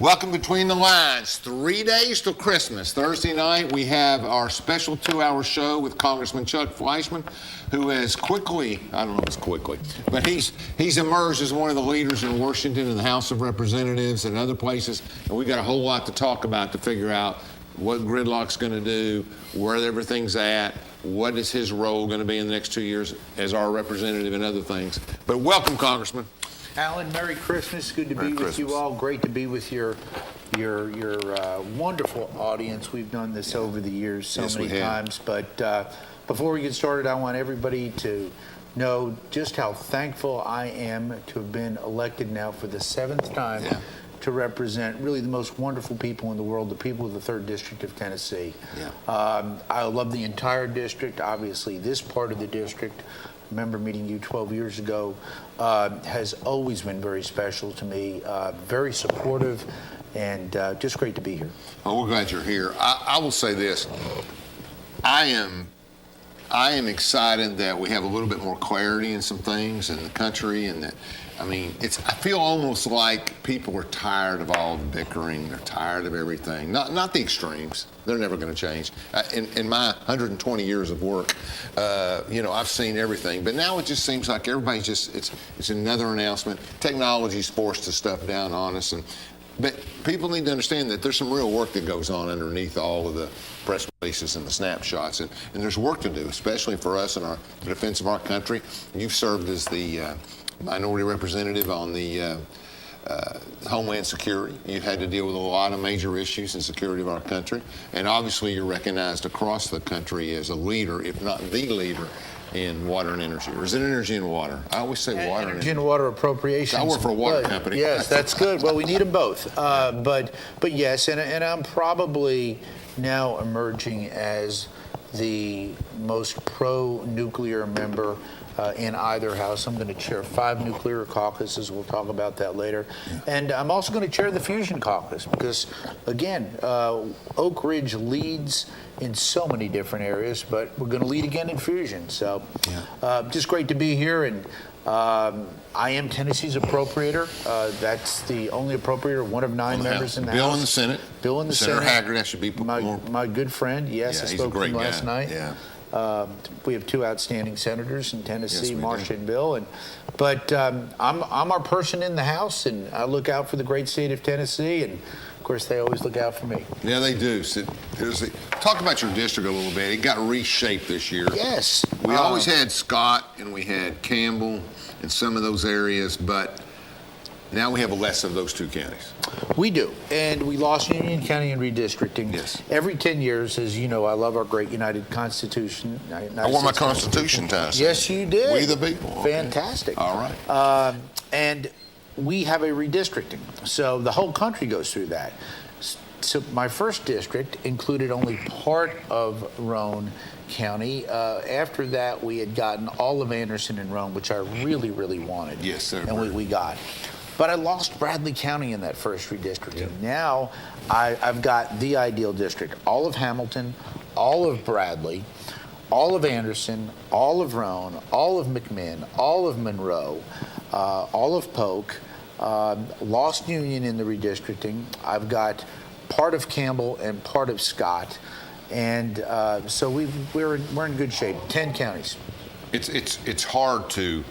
Welcome Between the Lines. 3 days till Christmas. Thursday night, we have our special 2-hour show with Congressman Chuck Fleischmann, who has quickly, I don't know if it's quickly, but he's emerged as one of the leaders in Washington and the House of Representatives and other places. And we got a whole lot to talk about to figure out what gridlock's going to do, where everything's at, what is his role going to be in the next 2 years as our representative and other things. But welcome, Congressman. Alan, Merry Christmas. Good to be with you all. Great to be with your wonderful audience. We've done this over the years so many times. But before we get started, I want everybody to know just how thankful I am to have been elected now for the 7th time to represent really the most wonderful people in the world, the people of the 3rd District of Tennessee. I love the entire district. Obviously, this part of the district, I remember meeting you 12 years ago, has always been very special to me, very supportive, and just great to be here. Oh, we're glad you're here. I will say this. I am excited that we have a little bit more clarity in some things in the country, and that, I mean, I feel almost like people are tired of all the bickering. They're tired of everything. Not the extremes. They're never going to change. In my 120 years of work, I've seen everything. But now it just seems like everybody's just, it's another announcement. Technology's forced the stuff down on us. But people need to understand that there's some real work that goes on underneath all of the press releases and the snapshots. And there's work to do, especially for us in the defense of our country. You've served as the minority representative on the Homeland Security. You've had to deal with a lot of major issues in security of our country. And obviously you're recognized across the country as a leader, if not the leader, in water and energy. Or is it energy and water? I always say water and energy. And water appropriations. I work for a water company. Yes, that's good. Well, we need them both. But yes, and I'm probably now emerging as the most pro-nuclear member in either house. I'm going to chair 5 nuclear caucuses. We'll talk about that later. And I'm also going to chair the fusion caucus because, again, Oak Ridge leads in so many different areas, but we're going to lead again in fusion. So just great to be here. And I am Tennessee's appropriator. That's the only appropriator, one of 9 members in the House. Bill in the Senate. Bill in the Senate. Senator Haggard, that should be my good friend. Yes, I spoke to him last night. We have 2 outstanding senators in Tennessee, Marcia and Bill. But I'm our person in the House, and I look out for the great state of Tennessee, and of course they always look out for me. Yeah, they do. So, talk about your district a little bit. It got reshaped this year. Yes. We always had Scott and we had Campbell in some of those areas, but now we have less of those 2 counties. We do, and we lost Union County in redistricting. Yes. Every 10 years, as you know, I love our great United Constitution. I wore my Constitution tie. Yes, you did. We the people. Fantastic. Okay. All right. And we have a redistricting, so the whole country goes through that. So my first district included only part of Roane County. After that, we had gotten all of Anderson and Roane, which I really, really wanted. Yes, sir. And we got. But I lost Bradley County in that first redistricting. Now I've got the ideal district. All of Hamilton, all of Bradley, all of Anderson, all of Roane, all of McMinn, all of Monroe, all of Polk, lost Union in the redistricting. I've got part of Campbell and part of Scott. And so we're in good shape. 10 counties. It's hard to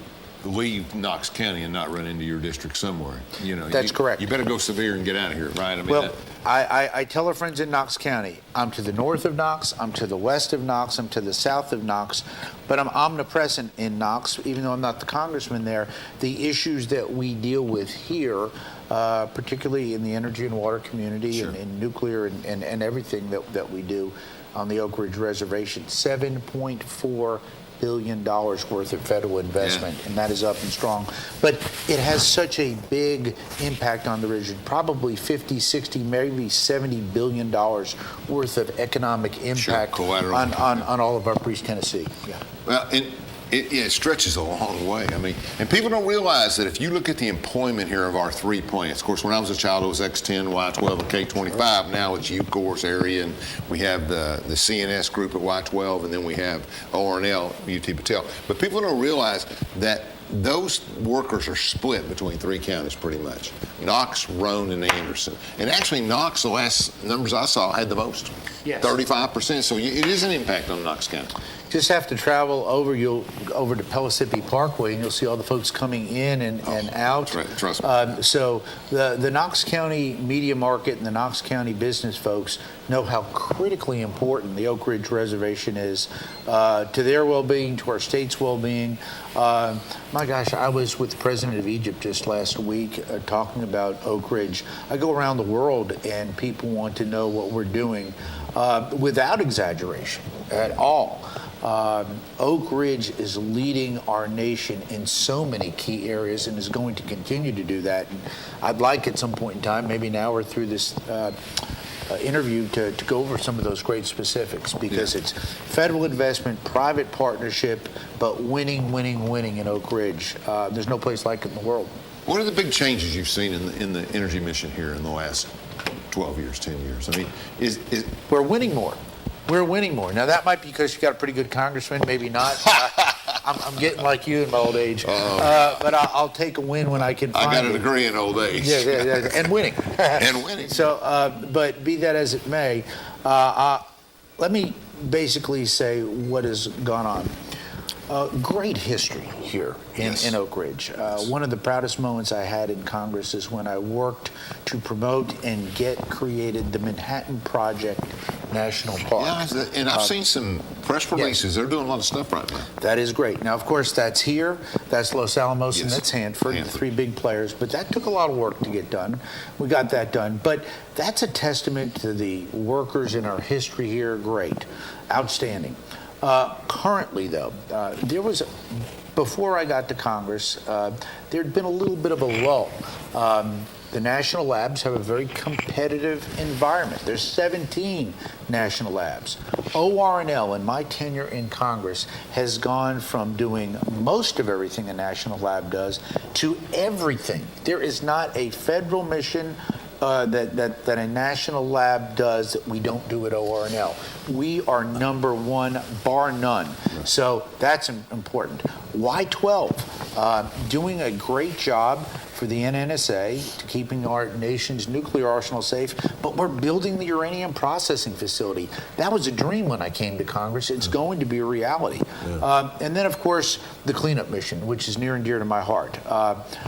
leave Knox County and not run into your district somewhere. That's correct. You better go severe and get out of here, right? I mean, I tell our friends in Knox County, I'm to the north of Knox, I'm to the west of Knox, I'm to the south of Knox, but I'm omnipresent in Knox, even though I'm not the congressman there. The issues that we deal with here, particularly in the energy and water community and nuclear and everything that we do on the Oak Ridge Reservation, $7.4 billion worth of federal investment, and that is up and strong. But it has such a big impact on the region, probably 50, 60, maybe $70 billion worth of economic impact on all of our East Tennessee. Well, it stretches a long way. I mean, and people don't realize that if you look at the employment here of our 3 plants, of course, when I was a child, it was X10, Y12, and K25. Now it's U-Course area, and we have the CNS group at Y12, and then we have ORNL, UT Patel. But people don't realize that those workers are split between 3 counties pretty much: Knox, Roane, and Anderson. And actually, Knox, the last numbers I saw, had the most, yes. 35%. So it is an impact on Knox County. Just have to travel over to Pellissippi Parkway, and you'll see all the folks coming in and out. Trust me. So the Knox County media market and the Knox County business folks know how critically important the Oak Ridge Reservation is to their well-being, to our state's well-being. My gosh, I was with the president of Egypt just last week talking about Oak Ridge. I go around the world and people want to know what we're doing without exaggeration at all. Oak Ridge is leading our nation in so many key areas and is going to continue to do that. And I'd like at some point in time, maybe now or through this interview, to go over some of those great specifics, because it's federal investment, private partnership, but winning in Oak Ridge. There's no place like it in the world. What are the big changes you've seen in the energy mission here in the last 12 years, 10 years? I mean, we're winning more. We're winning more. Now, that might be because you got a pretty good congressman, maybe not. I'm getting like you in my old age. But I'll take a win when I can find it. I got a degree in old age. Yeah. And winning. And winning. So, but be that as it may, let me basically say what has gone on. Great history here in Oak Ridge. One of the proudest moments I had in Congress is when I worked to promote and get created the Manhattan Project National Park. Yeah, and I've seen some press releases. Yes. They're doing a lot of stuff right now. That is great. Now, of course, that's here, that's Los Alamos, and that's Hanford, the 3 big players. But that took a lot of work to get done. We got that done. But that's a testament to the workers in our history here. Great. Outstanding. Currently, though, before I got to Congress, there'd been a little bit of a lull. The national labs have a very competitive environment. There's 17 national labs. OR&L, in my tenure in Congress, has gone from doing most of everything a national lab does to everything. There is not a federal mission that a national lab does that we don't do at OR&L. We are number 1, bar none. So that's important. Y-12, doing a great job for the NNSA to keeping our nation's nuclear arsenal safe, but we're building the uranium processing facility. That was a dream when I came to Congress. It's going to be a reality. And then, of course, the cleanup mission, which is near and dear to my heart.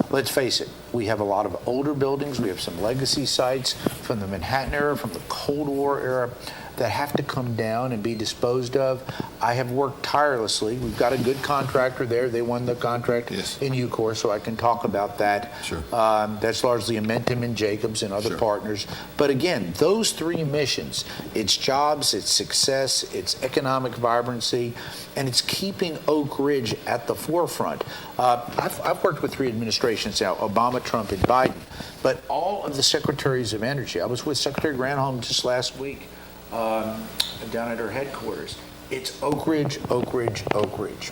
Let's face it, we have a lot of older buildings. We have some legacy sites from the Manhattan era, from the Cold War era, that have to come down and be disposed of. I have worked tirelessly. We've got a good contractor there. They won the contract in UCOR, so I can talk about that. Sure. That's largely Amentum and Jacobs and other partners. But again, those 3 missions, it's jobs, it's success, it's economic vibrancy, and it's keeping Oak Ridge at the forefront. I've worked with 3 administrations now, Obama, Trump, and Biden, but all of the secretaries of energy. I was with Secretary Granholm just last week, down at her headquarters. It's Oak Ridge, Oak Ridge, Oak Ridge.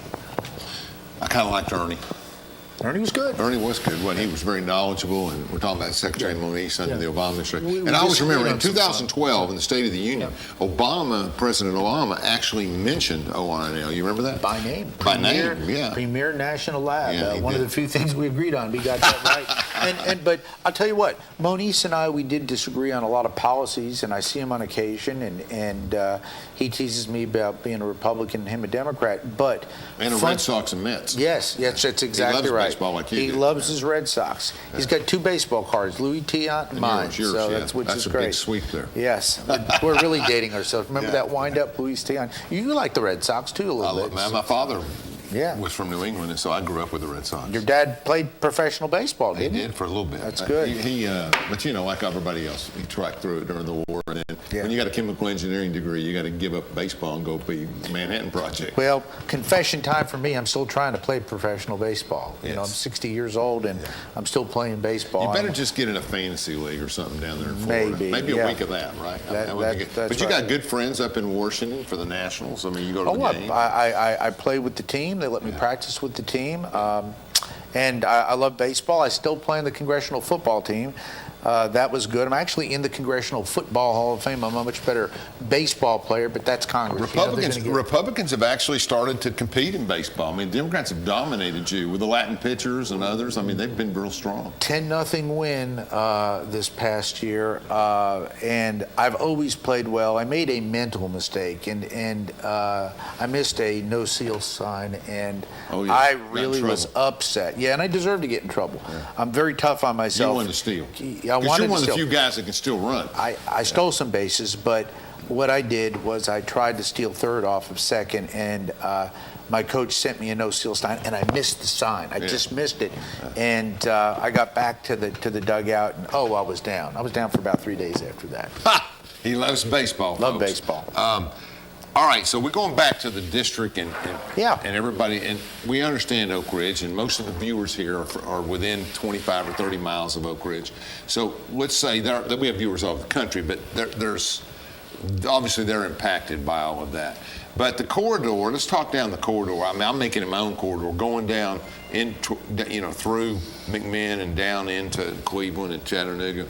I kind of liked Ernie. Ernie was good. Ernie was good. Well, he was very knowledgeable, and we're talking about Secretary Moniz under the Obama administration. We and I always remember in 2012, in the State of the Union, President Obama actually mentioned OR&L. You remember that? By name. By name, yeah. Premier National Lab. One of the few things we agreed on. We got that right. But I'll tell you what, Moniz and I, we did disagree on a lot of policies, and I see him on occasion, and he teases me about being a Republican and him a Democrat. And a Red Sox and Mets. Yes, that's exactly right. Baseball like he loves his Red Sox. He's got 2 baseball cards, Louis Tiant and mine. Yours, so that's a great. Big sweep there. Yes, we're really dating ourselves. Remember that wind-up Louis Tiant? You like the Red Sox too a little bit. My father was from New England, and so I grew up with the Red Sox. Your dad played professional baseball, didn't he? He did for a little bit. That's good. But like everybody else, he tracked through it during the war. And then when you got a chemical engineering degree, you got to give up baseball and go be Manhattan Project. Well, confession time for me. I'm still trying to play professional baseball. Yes. I'm 60 years old, and I'm still playing baseball. You better just get in a fantasy league or something down there in Florida. Maybe a week of that, right? But you got good friends up in Washington for the Nationals. I mean, you go to the game. I play with the team. They let me practice with the team. And I love baseball. I still play in the congressional football team. That was good. I'm actually in the Congressional Football Hall of Fame. I'm a much better baseball player, but that's Congress. Republicans have actually started to compete in baseball. I mean, Democrats have dominated you with the Latin pitchers and others. I mean, they've been real strong. 10-0 win this past year, and I've always played well. I made a mental mistake, and I missed a no-seal sign, and I really was upset. Yeah, and I deserve to get in trouble. Yeah. I'm very tough on myself. You wanted to steal. I wanted you're one of the few guys that can still run. I stole some bases, but what I did was I tried to steal third off of second, and my coach sent me a no-steal sign, and I missed the sign. I just missed it, and I got back to the dugout, and I was down. I was down for about 3 days after that. Ha! He loves baseball. Love baseball. All right, so we're going back to the district and yeah. and everybody, and we understand Oak Ridge, and most of the viewers here are within 25 or 30 miles of Oak Ridge. So let's say that we have viewers all over the country, but there's obviously they're impacted by all of that. But the corridor, let's talk down the corridor. I mean, I'm making it my own corridor, going down into, through McMinn and down into Cleveland and Chattanooga.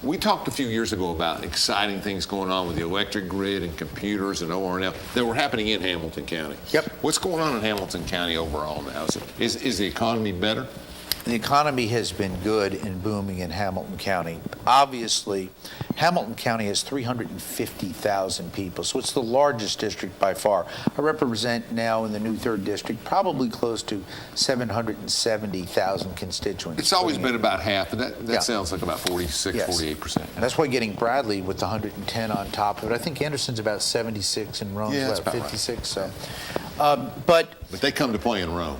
We talked a few years ago about exciting things going on with the electric grid and computers and ORNL that were happening in Hamilton County. Yep. What's going on in Hamilton County overall now? Is the economy better? The economy has been good and booming in Hamilton County. Obviously, Hamilton County has 350,000 people, so it's the largest district by far. I represent now in the new 3rd district probably close to 770,000 constituents. It's always been about half, and that sounds like about 46, yes. 48%. And that's why getting Bradley with the 110 on top of it. I think Anderson's about 76 and Rome's about 56. Right. So, but they come to play in Rome.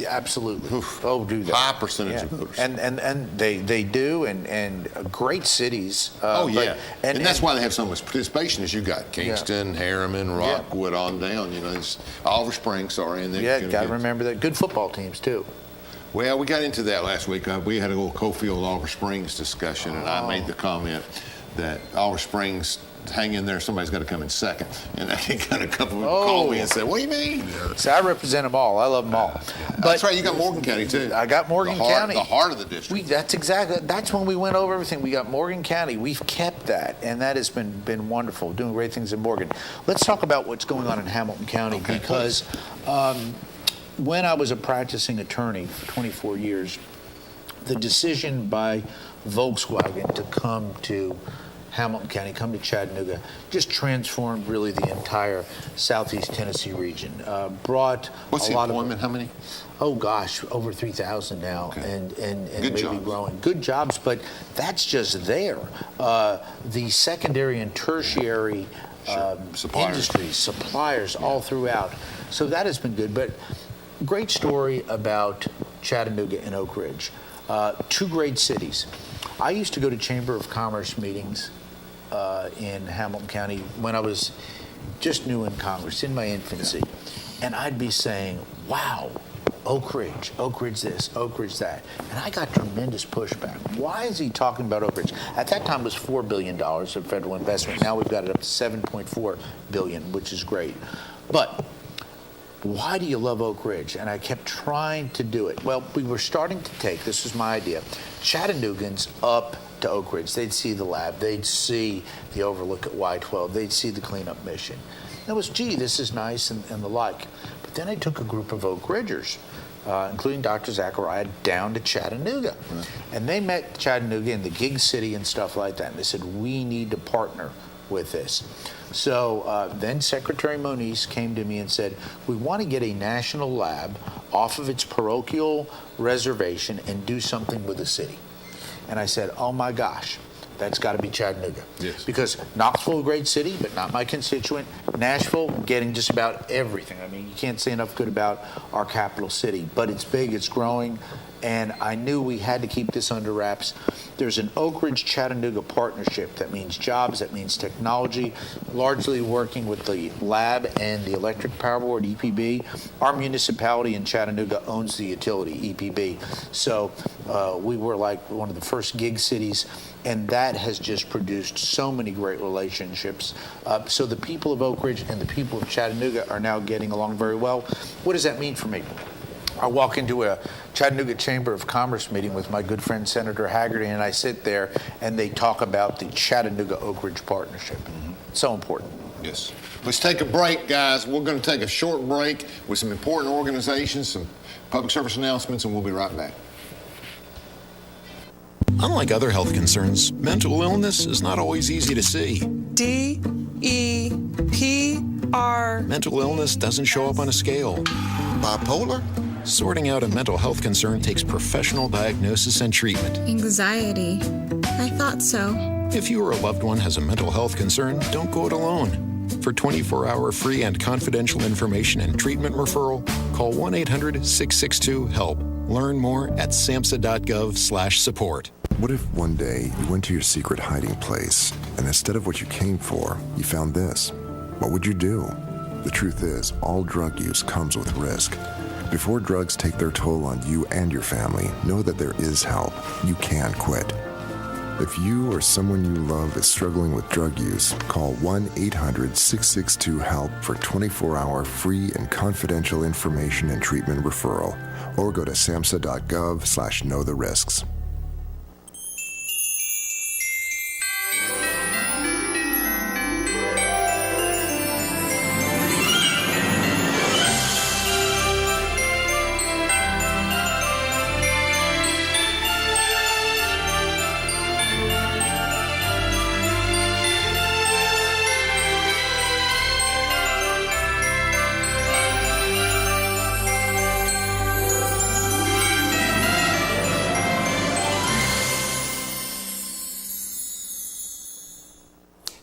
Absolutely. Oof. Oh, do that. High percentage of voters. And they do, and great cities. And that's why they have so much participation. As you got Kingston, Harriman, Rockwood, on down. It's Oliver Springs. And got to remember that. Good football teams too. Well, we got into that last week. We had a little Cofield Oliver Springs discussion, and I made the comment that Oliver Springs, hang in there, somebody's got to come in second. And I got a couple of people call me and say, what do you mean? So I represent them all. I love them all. But that's right, you got Morgan County too. I got Morgan County. The heart of the district. That's when we went over everything. We got Morgan County. We've kept that, and that has been wonderful, doing great things in Morgan. Let's talk about what's going on in Hamilton County, because when I was a practicing attorney for 24 years, the decision by Volkswagen to come to Hamilton County, come to Chattanooga, just transformed really the entire Southeast Tennessee region. Brought What's a the lot employment? of, how many? Oh gosh, over 3,000 now, and maybe jobs. growing. Good jobs, but that's just there. The secondary and tertiary industries, suppliers all throughout. So that has been good. But great story about Chattanooga and Oak Ridge. 2 great cities. I used to go to Chamber of Commerce meetings in Hamilton County when I was just new in Congress, in my infancy. And I'd be saying, wow, Oak Ridge this, Oak Ridge that. And I got tremendous pushback. Why is he talking about Oak Ridge? At that time it was $4 billion of federal investment. Now we've got it up to $7.4 billion, which is great. But why do you love Oak Ridge? And I kept trying to do it. Well, we were starting to take, this was my idea, Chattanoogans up to Oak Ridge. They'd see the lab. They'd see the overlook at Y-12. They'd see the cleanup mission. And it was, gee, this is nice and the like. But then I took a group of Oak Ridgers, including Dr. Zachariah, down to Chattanooga. Right. And they met Chattanooga in the gig city and stuff like that. And they said, we need to partner with this. So then Secretary Moniz came to me and said, we want to get a national lab off of its parochial reservation and do something with the city. And I said, oh my gosh, that's got to be Chattanooga. Yes. Because Knoxville, a great city, but not my constituent. Nashville, getting just about everything. I mean, you can't say enough good about our capital city, but it's big, it's growing, and I knew we had to keep this under wraps. There's an Oak Ridge Chattanooga partnership. That means jobs, that means technology, largely working with the lab and the Electric Power Board, EPB. Our municipality in Chattanooga owns the utility, EPB. So we were like one of the first gig cities, and that has just produced so many great relationships. So the people of Oak Ridge and the people of Chattanooga are now getting along very well. What does that mean for me? I walk into a Chattanooga Chamber of Commerce meeting with my good friend Senator Haggerty, and I sit there and they talk about the Chattanooga Oak Ridge Partnership. So important. Yes. Let's take a break, guys. We're going to take a short break with some important organizations, some public service announcements, and we'll be right back. Unlike other health concerns, mental illness is not always easy to see. DEPR. Mental illness doesn't show up on a scale. Bipolar? Sorting out a mental health concern takes professional diagnosis and treatment. Anxiety. I thought so. If you or a loved one has a mental health concern, don't go it alone. For 24-hour free and confidential information and treatment referral, call 1-800-662-HELP. Learn more at samhsa.gov/support. What if one day you went to your secret hiding place and instead of what you came for, you found this? What would you do? The truth is, all drug use comes with risk. Before drugs take their toll on you and your family, know that there is help. You can quit. If you or someone you love is struggling with drug use, call 1-800-662-HELP for 24-hour free and confidential information and treatment referral, or go to samhsa.gov/know-the-risks.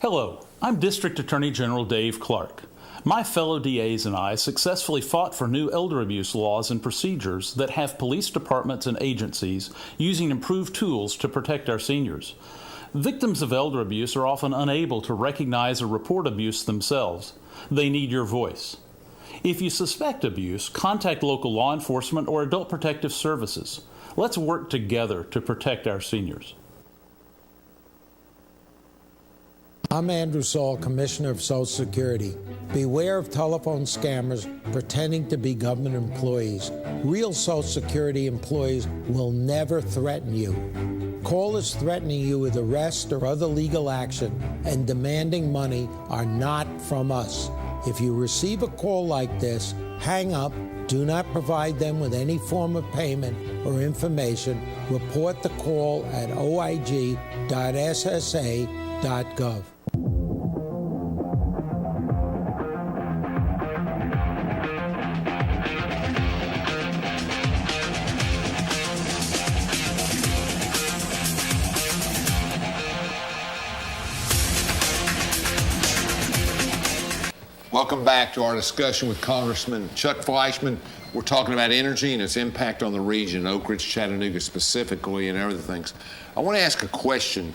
Hello, I'm District Attorney General Dave Clark. My fellow DAs and I successfully fought for new elder abuse laws and procedures that have police departments and agencies using improved tools to protect our seniors. Victims of elder abuse are often unable to recognize or report abuse themselves. They need your voice. If you suspect abuse, contact local law enforcement or adult protective services. Let's work together to protect our seniors. I'm Andrew Saul, Commissioner of Social Security. Beware of telephone scammers pretending to be government employees. Real Social Security employees will never threaten you. Callers threatening you with arrest or other legal action and demanding money are not from us. If you receive a call like this, hang up, do not provide them with any form of payment or information. Report the call at oig.ssa.gov. Welcome back to our discussion with Congressman Chuck Fleischmann. We're talking about energy and its impact on the region, Oak Ridge, Chattanooga specifically, and other things. I want to ask a question.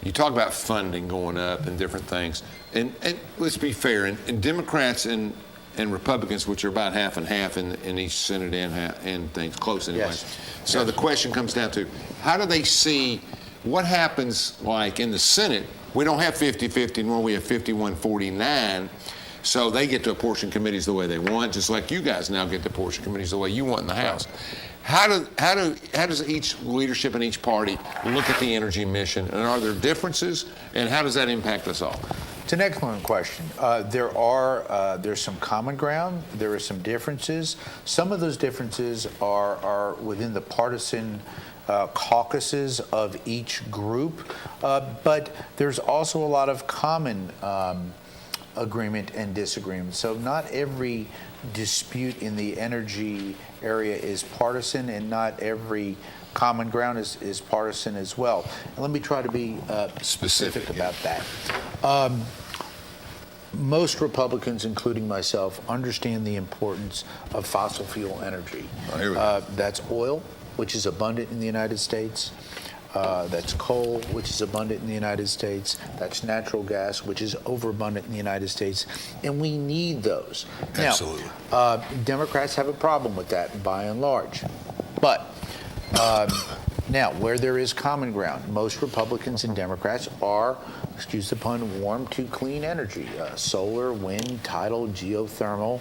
You talk about funding going up and different things. And let's be fair, and Democrats and Republicans, which are about half and half in each Senate and things, close anyway. Yes. So Yes. the question comes down to, how do they see what happens like in the Senate? We don't have 50-50 nor we have 51-49. So they get to apportion committees the way they want, just like you guys now get to apportion committees the way you want in the House. How does each leadership in each party look at the energy mission, and are there differences, and how does that impact us all? It's an excellent question. There's some common ground. There are some differences. Some of those differences are within the partisan caucuses of each group, but there's also a lot of common agreement and disagreement. So not every dispute in the energy area is partisan, and not every common ground is partisan as well. And let me try to be specific about that. Most Republicans, including myself, understand the importance of fossil fuel energy. Oh, here we go. That's oil, which is abundant in the United States. That's coal, which is abundant in the United States. That's natural gas, which is overabundant in the United States. And we need those. Absolutely. Now, Democrats have a problem with that by and large. But now, where there is common ground, most Republicans and Democrats are, excuse the pun, warm to clean energy. Solar, wind, tidal, geothermal.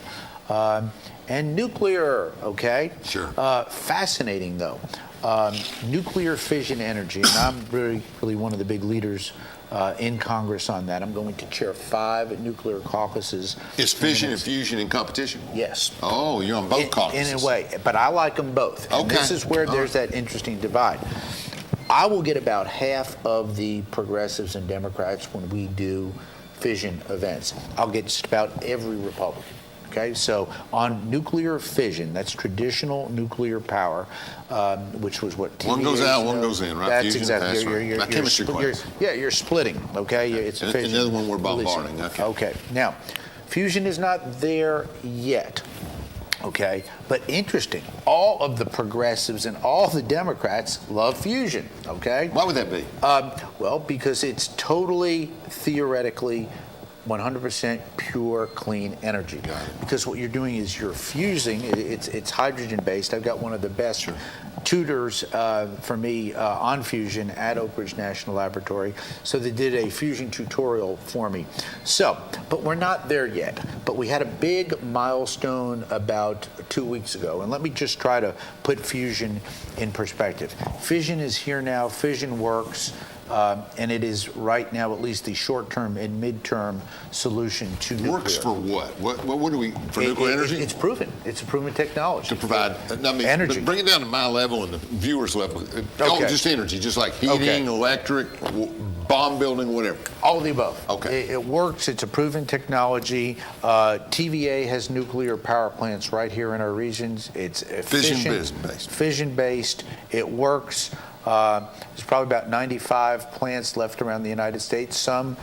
And nuclear, okay? Sure. Fascinating, though. Nuclear fission energy, and I'm really one of the big leaders in Congress on that. I'm going to chair 5 nuclear caucuses. Is fission and fusion in competition? Yes. Oh, you're on both caucuses. In a way, but I like them both. And Okay. this is where there's that interesting divide. I will get about half of the progressives and Democrats when we do fission events. I'll get just about every Republican. Okay, so on nuclear fission, that's traditional nuclear power, which was what TVA One goes out, one goes in, right? That's Fusion, exactly. that's right. Like chemistry class. You're splitting. Okay, it's a And fission. the other one we're releasing. bombarding. Okay. Okay, now fusion is not there yet. Okay, but interesting. All of the progressives and all the Democrats love fusion. Okay. Why would that be? Well, because it's totally theoretically 100% pure, clean energy. Because what you're doing is you're fusing. It's hydrogen based. I've got one of the best tutors for me on fusion at Oak Ridge National Laboratory. So they did a fusion tutorial for me. So, but we're not there yet. But we had a big milestone about 2 weeks ago. And let me just try to put fusion in perspective. Fission is here now. Fission works. And it is right now at least the short-term and mid-term solution to nuclear. Works for what? What do we, for nuclear energy? It's proven. It's a proven technology. To provide, energy. Bring it down to my level and the viewers' level. Oh, Okay. just energy, just like heating, electric, bomb building, whatever. All of the above. Okay. It works. It's a proven technology. TVA has nuclear power plants right here in our regions. It's Fission-based. Fission-based. It works. There's probably about 95 plants left around the United States. Some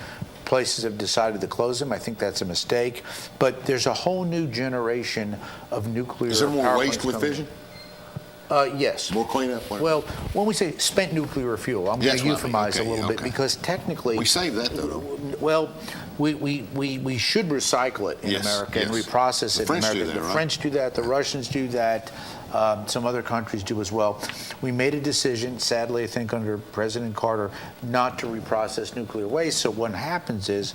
places have decided to close them. I think that's a mistake. But there's a whole new generation of nuclear Is there more power waste plants with coming. fission? Yes. More cleanup? Whatever. Well, when we say spent nuclear fuel, I'm going That's to what I mean. euphemize Okay, a little bit okay. because technically We save that, though, don't we? well, we should recycle it in Yes, America and yes. reprocess The it French in do America. that, The right? French do that. The Russians do that. Some other countries do as well. We made a decision, sadly, I think under President Carter, not to reprocess nuclear waste. So what happens is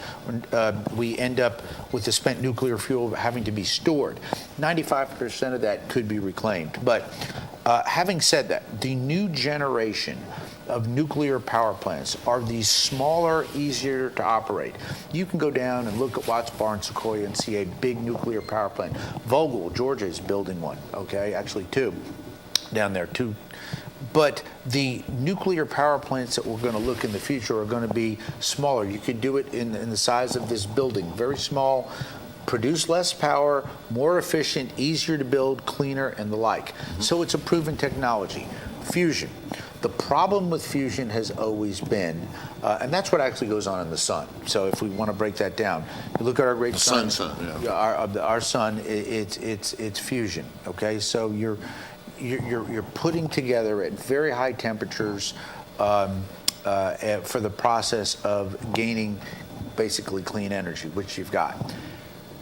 we end up with the spent nuclear fuel having to be stored. 95% of that could be reclaimed. But having said that, the new generation of nuclear power plants are these smaller, easier to operate. You can go down and look at Watts Bar and Sequoia and see a big nuclear power plant. Vogtle, Georgia is building one, okay? Actually 2 down there, 2. But the nuclear power plants that we're going to look in the future are going to be smaller. You could do it in the size of this building, very small, produce less power, more efficient, easier to build, cleaner, and the like. So it's a proven technology. Fusion. The problem with fusion has always been, and that's what actually goes on in the sun. So if we want to break that down, you look at our great sun. Yeah. Our sun, it's fusion. Okay, so you're putting together at very high temperatures for the process of gaining basically clean energy, which you've got.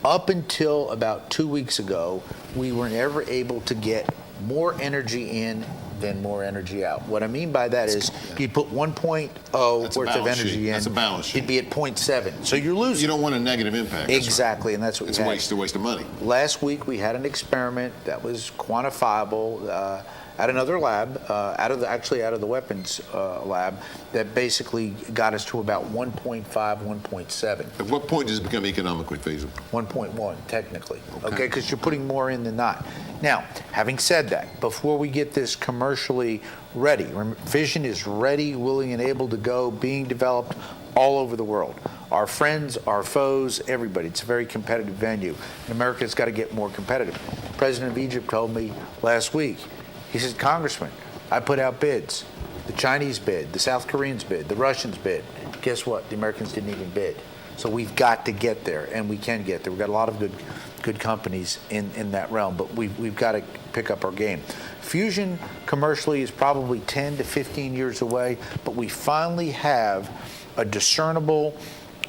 Up until about 2 weeks ago, we were never able to get more energy in than more energy out. What I mean by that is you put 1.0 worth of energy in, That's a balance sheet. it'd be at 0.7. So you're losing. You don't want a negative impact. That's right. Exactly, and that's what It's we a had. waste of money. Last week we had an experiment that was quantifiable at another lab, out of the weapons lab, that basically got us to about 1.5, 1.7. At what point does it become economically feasible? 1.1 technically, Okay. okay, because you're putting more in than not. Now, having said that, before we get this commercially ready, fission is ready, willing, and able to go, being developed all over the world. Our friends, our foes, everybody. It's a very competitive venue. And America's got to get more competitive. The President of Egypt told me last week, he said, Congressman, I put out bids. The Chinese bid, the South Koreans bid, the Russians bid. Guess what? The Americans didn't even bid. So we've got to get there, and we can get there. We've got a lot of good companies in that realm, but we've got to pick up our game. Fusion commercially is probably 10 to 15 years away, but we finally have a discernible,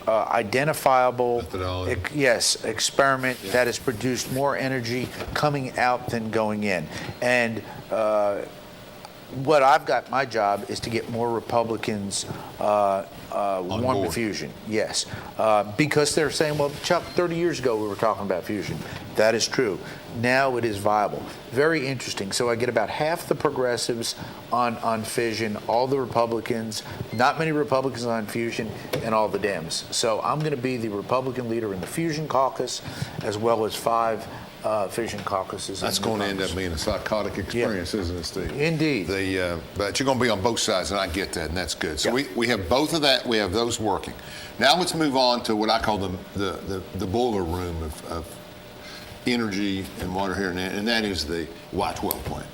identifiable Methodology. experiment that has produced more energy coming out than going in. And what I've got, my job is to get more Republicans warm to board. fusion. Yes, because they're saying, well, Chuck, 30 years ago we were talking about fusion. That is true. Now it is viable. Very interesting. So I get about half the progressives on fission, all the Republicans, not many Republicans on fusion, and all the Dems. So I'm going to be the Republican leader in the fusion caucus, as well as 5 fission caucuses. That's going to end up being a psychotic experience, isn't it, Steve? Indeed. But you're going to be on both sides, and I get that, and that's good. So Yeah. we have both of that. We have those working. Now let's move on to what I call the boiler room of energy and water here, and that is the Y12 plant.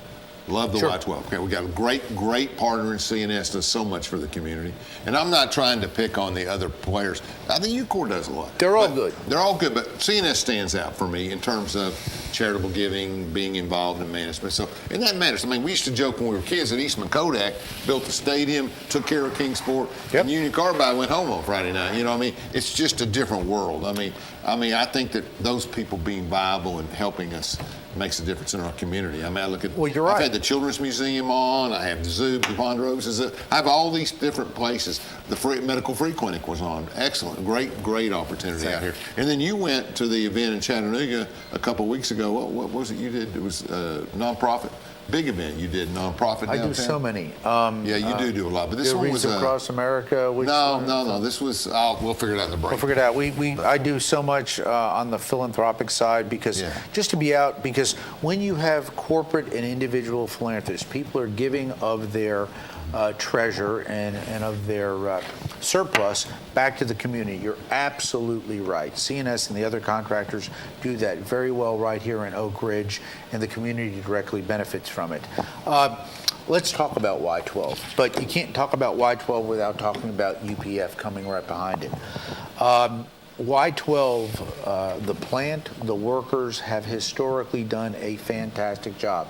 Love the Sure. Y12. Okay, we got a great partner in CNS, does so much for the community. And I'm not trying to pick on the other players. I think UCOR does a lot. They're all But good. They're all good, but CNS stands out for me in terms of charitable giving, being involved in management. So, and that matters. I mean, we used to joke when we were kids that Eastman Kodak built the stadium, took care of Kingsport, Yep. and Union Carbide went home on Friday night. You know what I mean? It's just a different world. I mean, I think that those people being viable and helping us makes a difference in our community. I mean, I look at, Well, you're I've right. had the Children's Museum on, I have the zoo, the Ponderosas, I have all these different places. The medical free clinic was on. Excellent, great opportunity out here. And then you went to the event in Chattanooga a couple weeks ago. What was it you did? It was a nonprofit, big event you did, nonprofit I downtown. do so many. Yeah, you do a lot, but this the one was Reason Across America. Which one? No. This was. We'll figure it out in the break. We'll figure it out. I do so much on the philanthropic side because just to be out, because when you have corporate and individual philanthropists, people are giving of their treasure and of their surplus back to the community. You're absolutely right. CNS and the other contractors do that very well right here in Oak Ridge, and the community directly benefits from it. Let's talk about Y12, but you can't talk about Y12 without talking about UPF coming right behind it. Y12, the plant, the workers have historically done a fantastic job.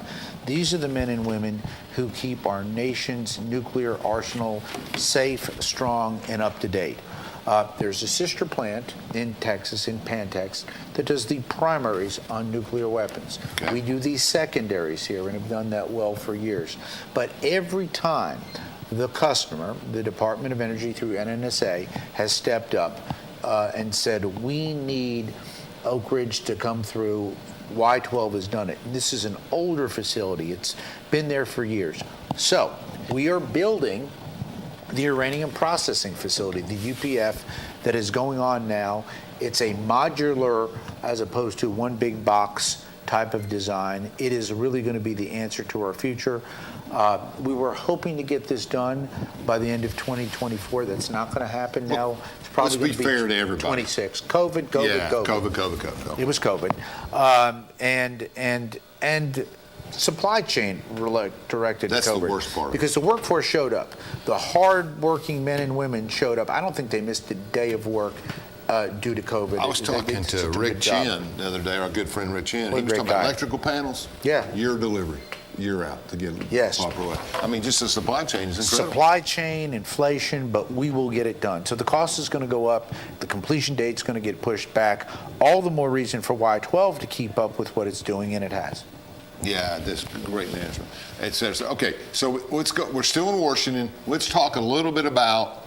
These are the men and women who keep our nation's nuclear arsenal safe, strong, and up to date. There's a sister plant in Texas, in Pantex, that does the primaries on nuclear weapons. Okay. We do these secondaries here and have done that well for years. But every time the customer, the Department of Energy through NNSA, has stepped up and said, we need Oak Ridge to come through, Y12 has done it. And this is an older facility. It's been there for years. So we are building the uranium processing facility, the UPF, that is going on now. It's a modular, as opposed to one big box type of design. It is really going to be the answer to our future. We were hoping to get this done by the end of 2024. That's not going to happen now. It's probably let's be going to fair to everybody. 26. COVID. COVID. It was COVID. And supply chain directed That's COVID. the worst part of it. Because the workforce showed up. The hard-working men and women showed up. I don't think they missed a day of work due to COVID. I was They did talking such to a Rick good job. Chin the other day, our good friend Rick Chin. What a He was great talking about guy. electrical panels. Yeah. Year delivery, year out to get Yes. proper way. I mean, just the supply chain is incredible. Supply chain, inflation, but we will get it done. So the cost is going to go up. The completion date's going to get pushed back. All the more reason for Y12 to keep up with what it's doing, and it has. Yeah, this great management, et cetera. Okay, so let's go. We're still in Washington. Let's talk a little bit about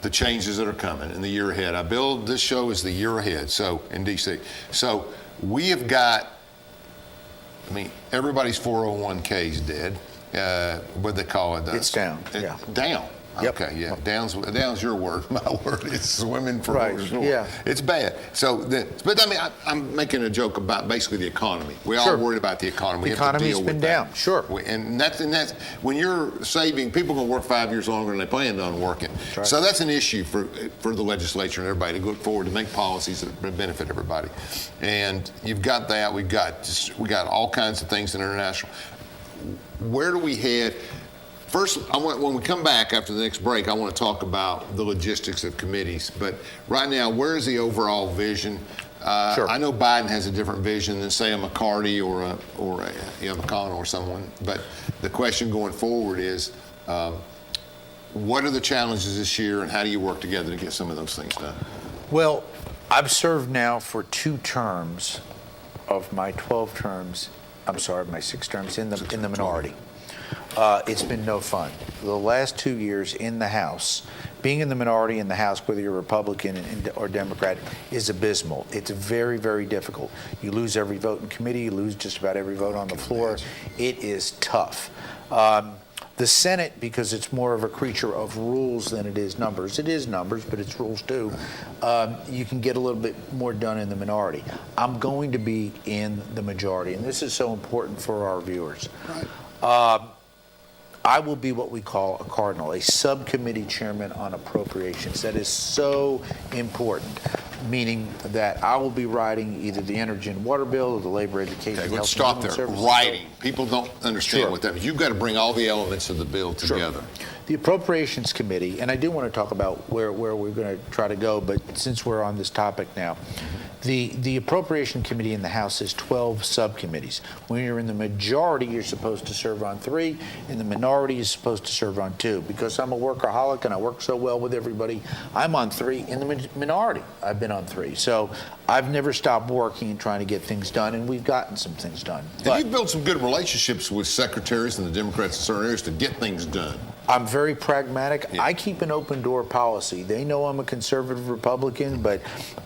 the changes that are coming in the year ahead. I build this show as the year ahead, so in D.C. So we have got, I mean, everybody's 401k is dead. What do they call it? It's down, yeah. Down. Yep. Okay, yeah. Down's your word. My word is swimming for Right, sure. yeah. It's bad. So, but I mean, I'm making a joke about basically the economy. We all Sure. worried about the economy. The We have to economy's deal been with that. down, sure. And that's when you're saving, people are going to work 5 years longer than they planned on working. right. So that's an issue for the legislature and everybody to look forward to make policies that benefit everybody. And you've got that. We got all kinds of things in international. Where do we head? First, when we come back after the next break, I want to talk about the logistics of committees. But right now, where is the overall vision? Sure. I know Biden has a different vision than, say, a McCarty or a McConnell or someone. But the question going forward is, what are the challenges this year, and how do you work together to get some of those things done? Well, I've served now for 2 terms of my 12 terms. I'm sorry, my 6 terms in the minority. It's been no fun. The last 2 years in the House, being in the minority in the House, whether you're Republican or Democrat, is abysmal. It's very, very difficult. You lose every vote in committee. You lose just about every vote on the floor. It is tough. The Senate, because it's more of a creature of rules than it is numbers. It is numbers, but it's rules too. You can get a little bit more done in the minority. I'm going to be in the majority, and this is so important for our viewers. Right. I will be what we call a cardinal, a subcommittee chairman on appropriations. That is so important, meaning that I will be writing either the energy and water bill or the labor, education, Okay, health, let's stop and there. human services Writing. People don't understand Sure. what that means. You've got to bring all the elements of the bill together. Sure. The Appropriations Committee, and I do want to talk about where we're going to try to go, but since we're on this topic now, the Appropriation Committee in the House has 12 subcommittees. When you're in the majority, you're supposed to serve on 3. In the minority, you're supposed to serve on 2. Because I'm a workaholic and I work so well with everybody, I'm on 3. In the minority, I've been on 3. So I've never stopped working and trying to get things done, and we've gotten some things done. And you've built some good relationships with secretaries and the Democrats in certain areas to get things done. I'm very pragmatic. Yeah. I keep an open door policy. They know I'm a conservative Republican, but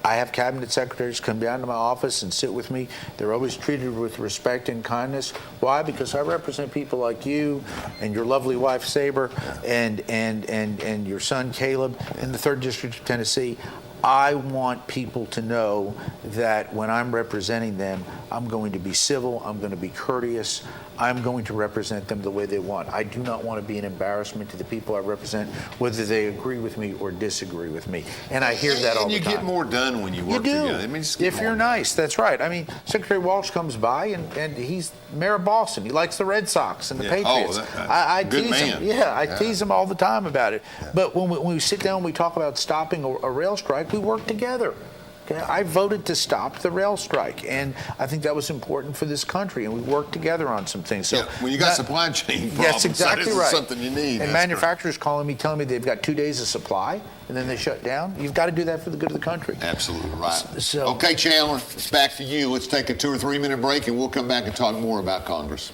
I have cabinet secretaries come down to my office and sit with me. They're always treated with respect and kindness. Why? Because I represent people like you and your lovely wife Saber and your son Caleb in the 3rd District of Tennessee. I want people to know that when I'm representing them, I'm going to be civil, I'm going to be courteous, I'm going to represent them the way they want. I do not want to be an embarrassment to the people I represent, whether they agree with me or disagree with me. And I hear that all the time. And you get more done when you work together. I mean, just get If more you're done. nice, that's right. I mean, Secretary Walsh comes by, and he's mayor of Boston. He likes the Red Sox and the Yeah. Patriots. Oh, I good tease man. him. Yeah, I Yeah. tease him all the time about it. But when we sit down and we talk about stopping a rail strike, we work together. Okay, I voted to stop the rail strike, and I think that was important for this country, and we worked together on some things. So Yeah, when you got supply chain problems, that's exactly that is right. something you need. And That's manufacturers calling me, telling me they've got 2 days of supply, and then they shut down. You've got to do that for the good of the country. Absolutely right. So- Okay, Chandler, it's back to you. Let's take a 2 or 3 minute break, and we'll come back and talk more about Congress.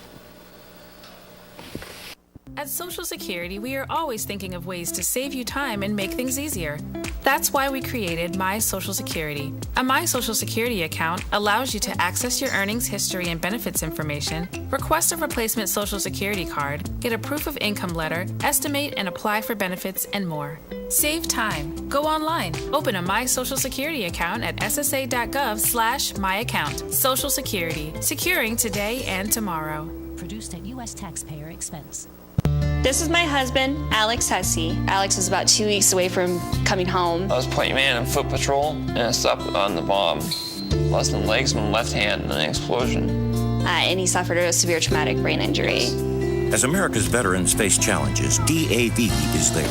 At Social Security, we are always thinking of ways to save you time and make things easier. That's why we created My Social Security. A My Social Security account allows you to access your earnings history and benefits information, request a replacement Social Security card, get a proof of income letter, estimate and apply for benefits, and more. Save time. Go online. Open a My Social Security account at ssa.gov/myaccount. Social Security. Securing today and tomorrow. Produced at U.S. taxpayer expense. This is my husband, Alex Hussey. Alex is about 2 weeks away from coming home. I was playing man on foot patrol and I stepped on the bomb. Lost my legs and my left hand in an explosion. And he suffered a severe traumatic brain injury. As America's veterans face challenges, DAV is there.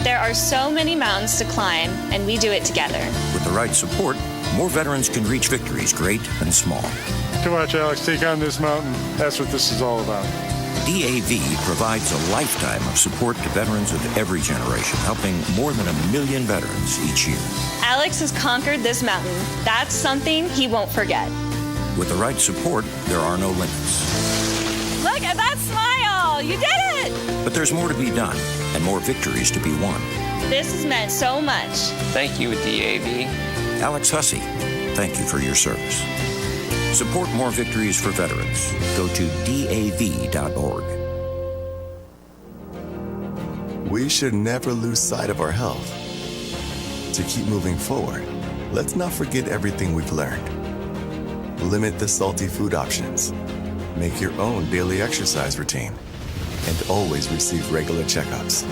There are so many mountains to climb, and we do it together. With the right support, more veterans can reach victories great and small. To watch Alex take on this mountain, that's what this is all about. DAV provides a lifetime of support to veterans of every generation, helping more than 1 million veterans each year. Alex has conquered this mountain. That's something he won't forget. With the right support, there are no limits. Look at that smile! You did it! But there's more to be done and more victories to be won. This has meant so much. Thank you, DAV. Alex Hussey, thank you for your service. Support more victories for veterans. Go to DAV.org. We should never lose sight of our health. To keep moving forward, let's not forget everything we've learned. Limit the salty food options. Make your own daily exercise routine. And always receive regular checkups.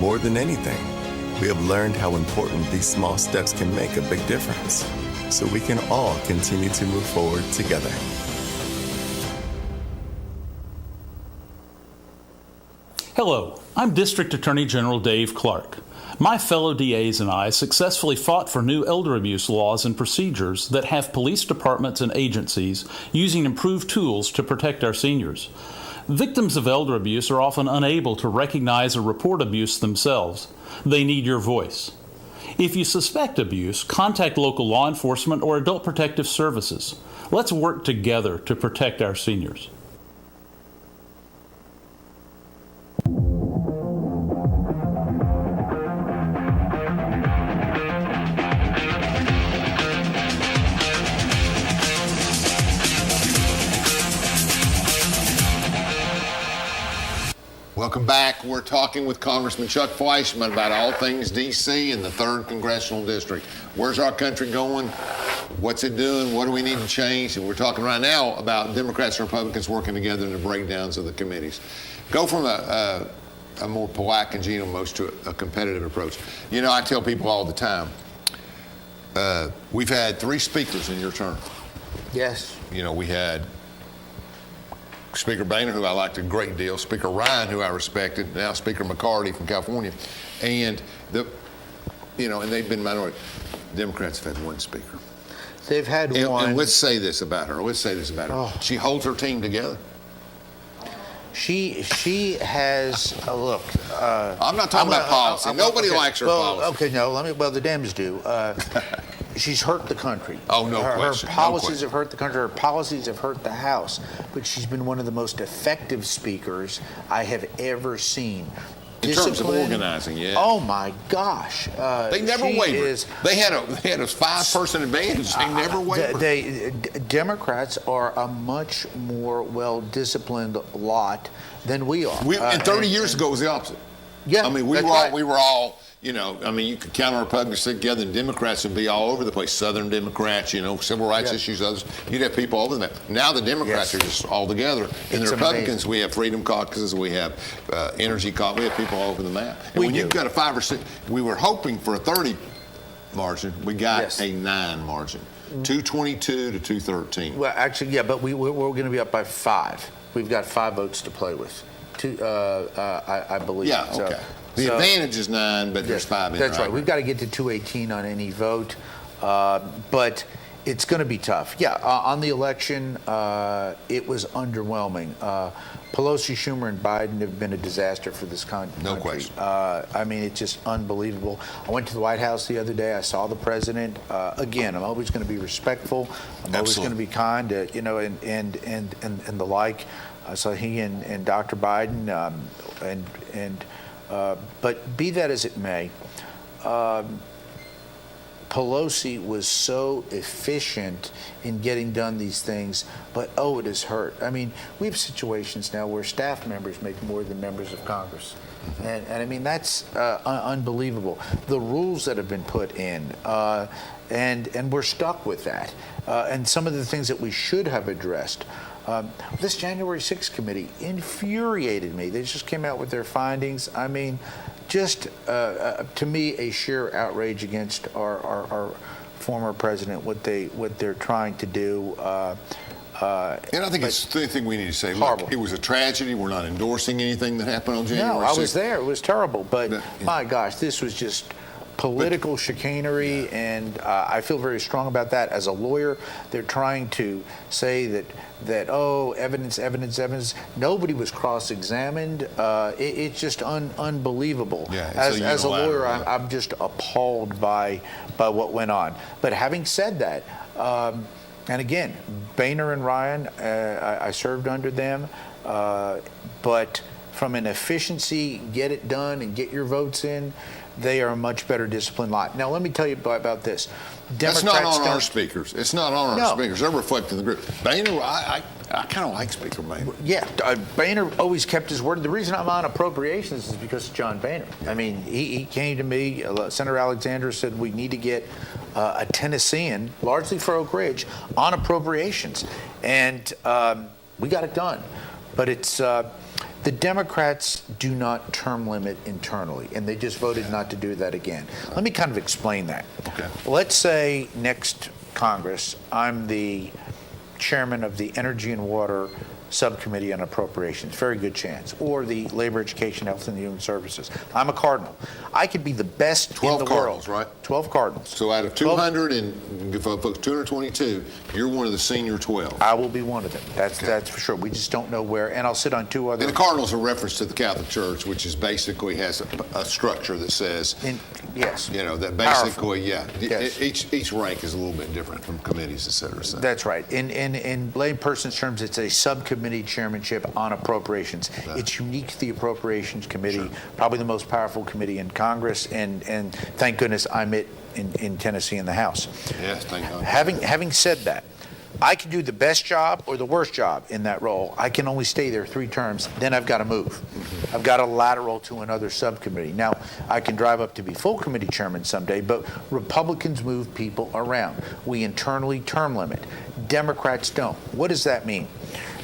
More than anything, we have learned how important these small steps can make a big difference. So we can all continue to move forward together. Hello, I'm District Attorney General Dave Clark. My fellow DAs and I successfully fought for new elder abuse laws and procedures that have police departments and agencies using improved tools to protect our seniors. Victims of elder abuse are often unable to recognize or report abuse themselves. They need your voice. If you suspect abuse, contact local law enforcement or adult protective services. Let's work together to protect our seniors. Welcome back. We're talking with Congressman Chuck Fleischmann about all things D.C. and the 3rd Congressional District. Where's our country going? What's it doing? What do we need to change? And we're talking right now about Democrats and Republicans working together in the breakdowns of the committees. Go from a more polite, congenial approach to a competitive approach. You know, I tell people all the time, we've had 3 speakers in your term. Yes. You know, we had Speaker Boehner, who I liked a great deal, Speaker Ryan, who I respected, now Speaker McCarty from California, and and they've been minority. Democrats have had 1 speaker. They've had one. And let's say this about her. Oh. She holds her team together. She has look. I'm not talking about policy. Nobody likes her policy. Okay, no. Well, the Dems do. She's hurt the country. Oh, no question. Her policies have hurt the country. Her policies have hurt the House. But she's been one of the most effective speakers I have ever seen. In terms of organizing, yeah. Oh my gosh! They never wavered. They had a 5-person advantage. They never wavered. Democrats are a much more well-disciplined lot than we are. And 30 years ago it was the opposite. Yeah, I mean, we were all. You know, I mean, you could count our Republicans together, and Democrats would be all over the place. Southern Democrats, civil rights issues, others. You'd have people all over the map. Now the Democrats are just all together. And the Republicans, amazing. We have freedom caucuses, we have energy caucus, we have people all over the map. And when you've got a 5 or 6, we were hoping for a 30 margin. We got a 9 margin, 222 to 213. Well, actually, yeah, but we're going to be up by 5. We've got 5 votes to play with. I believe. Yeah, okay. The advantage is 9, but there's 5 in there. That's right. We've got to get to 218 on any vote, but it's going to be tough. Yeah, on the election, it was underwhelming. Pelosi, Schumer, and Biden have been a disaster for this country. No question. I mean, it's just unbelievable. I went to the White House the other day. I saw the president. Again, I'm always going to be respectful. I'm always going to be kind, and the like. So he and Dr. Biden, but be that as it may, Pelosi was so efficient in getting done these things, but it has hurt. I mean, we have situations now where staff members make more than members of Congress. And I mean, that's unbelievable. The rules that have been put in, and we're stuck with that. And some of the things that we should have addressed. This January 6th committee infuriated me. They just came out with their findings. I mean, just to me, a sheer outrage against our former president, what they're trying to do. And I think it's the thing we need to say. Look, it was a tragedy. We're not endorsing anything that happened on January 6th. No, I was there. It was terrible. But my gosh, this was just political chicanery, and I feel very strong about that. As a lawyer, they're trying to say that evidence. Nobody was cross-examined. It's just unbelievable. Yeah, as a lawyer, I'm just appalled by what went on. But having said that, and again, Boehner and Ryan, I served under them, but from an efficiency, get it done and get your votes in, they are a much better disciplined lot. Now, let me tell you about this. That's not on our speakers. It's not on our speakers. They're reflecting the group. Boehner, I kind of like Speaker Boehner. Yeah, Boehner always kept his word. The reason I'm on appropriations is because of John Boehner. I mean, he came to me, Senator Alexander said we need to get a Tennessean, largely for Oak Ridge, on appropriations. And we got it done. But it's... the Democrats do not term limit internally, and they just voted not to do that again. Let me kind of explain that. Okay. Let's say next Congress, I'm the chairman of the Energy and Water Subcommittee on Appropriations, very good chance, or the Labor, Education, Health, and Human Services. I'm a cardinal. I could be the best in the world. 12 cardinals, right? 12 cardinals. So out of 200 and 222, you're one of the senior 12. I will be one of them. That's for sure. We just don't know where. And I'll sit on 2 other. And the cardinals are reference to the Catholic Church, which is basically has a structure that says, yes, that basically, yes. Each rank is a little bit different from committees, et cetera. That's right. In layperson's terms, it's a subcommittee chairmanship on appropriations. Right. It's unique to the Appropriations Committee, probably the most powerful committee in Congress, and thank goodness I'm in Tennessee in the House. Yes, thank God. Having said that, I can do the best job or the worst job in that role. I can only stay there 3 terms. Then I've got to move. I've got to lateral to another subcommittee. Now, I can drive up to be full committee chairman someday, but Republicans move people around. We internally term limit. Democrats don't. What does that mean?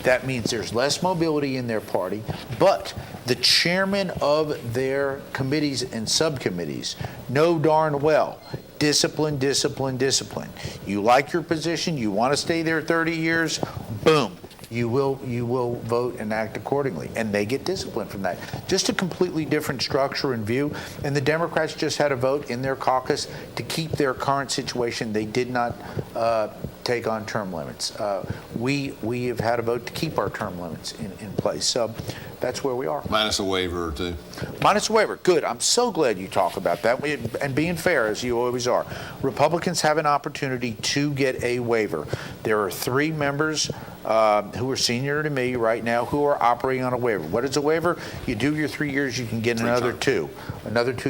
That means there's less mobility in their party, but the chairman of their committees and subcommittees know darn well, discipline, discipline, discipline. You like your position, you want to stay there 30 years, boom, you will vote and act accordingly. And they get discipline from that. Just a completely different structure and view. And the Democrats just had a vote in their caucus to keep their current situation. They did not take on term limits. We have had a vote to keep our term limits in place. So that's where we are. Minus a waiver or two. Minus a waiver. Good. I'm so glad you talk about that. And being fair, as you always are, Republicans have an opportunity to get a waiver. There are 3 members who are senior to me right now who are operating on a waiver. What is a waiver? You do your 3 years, you can get another 2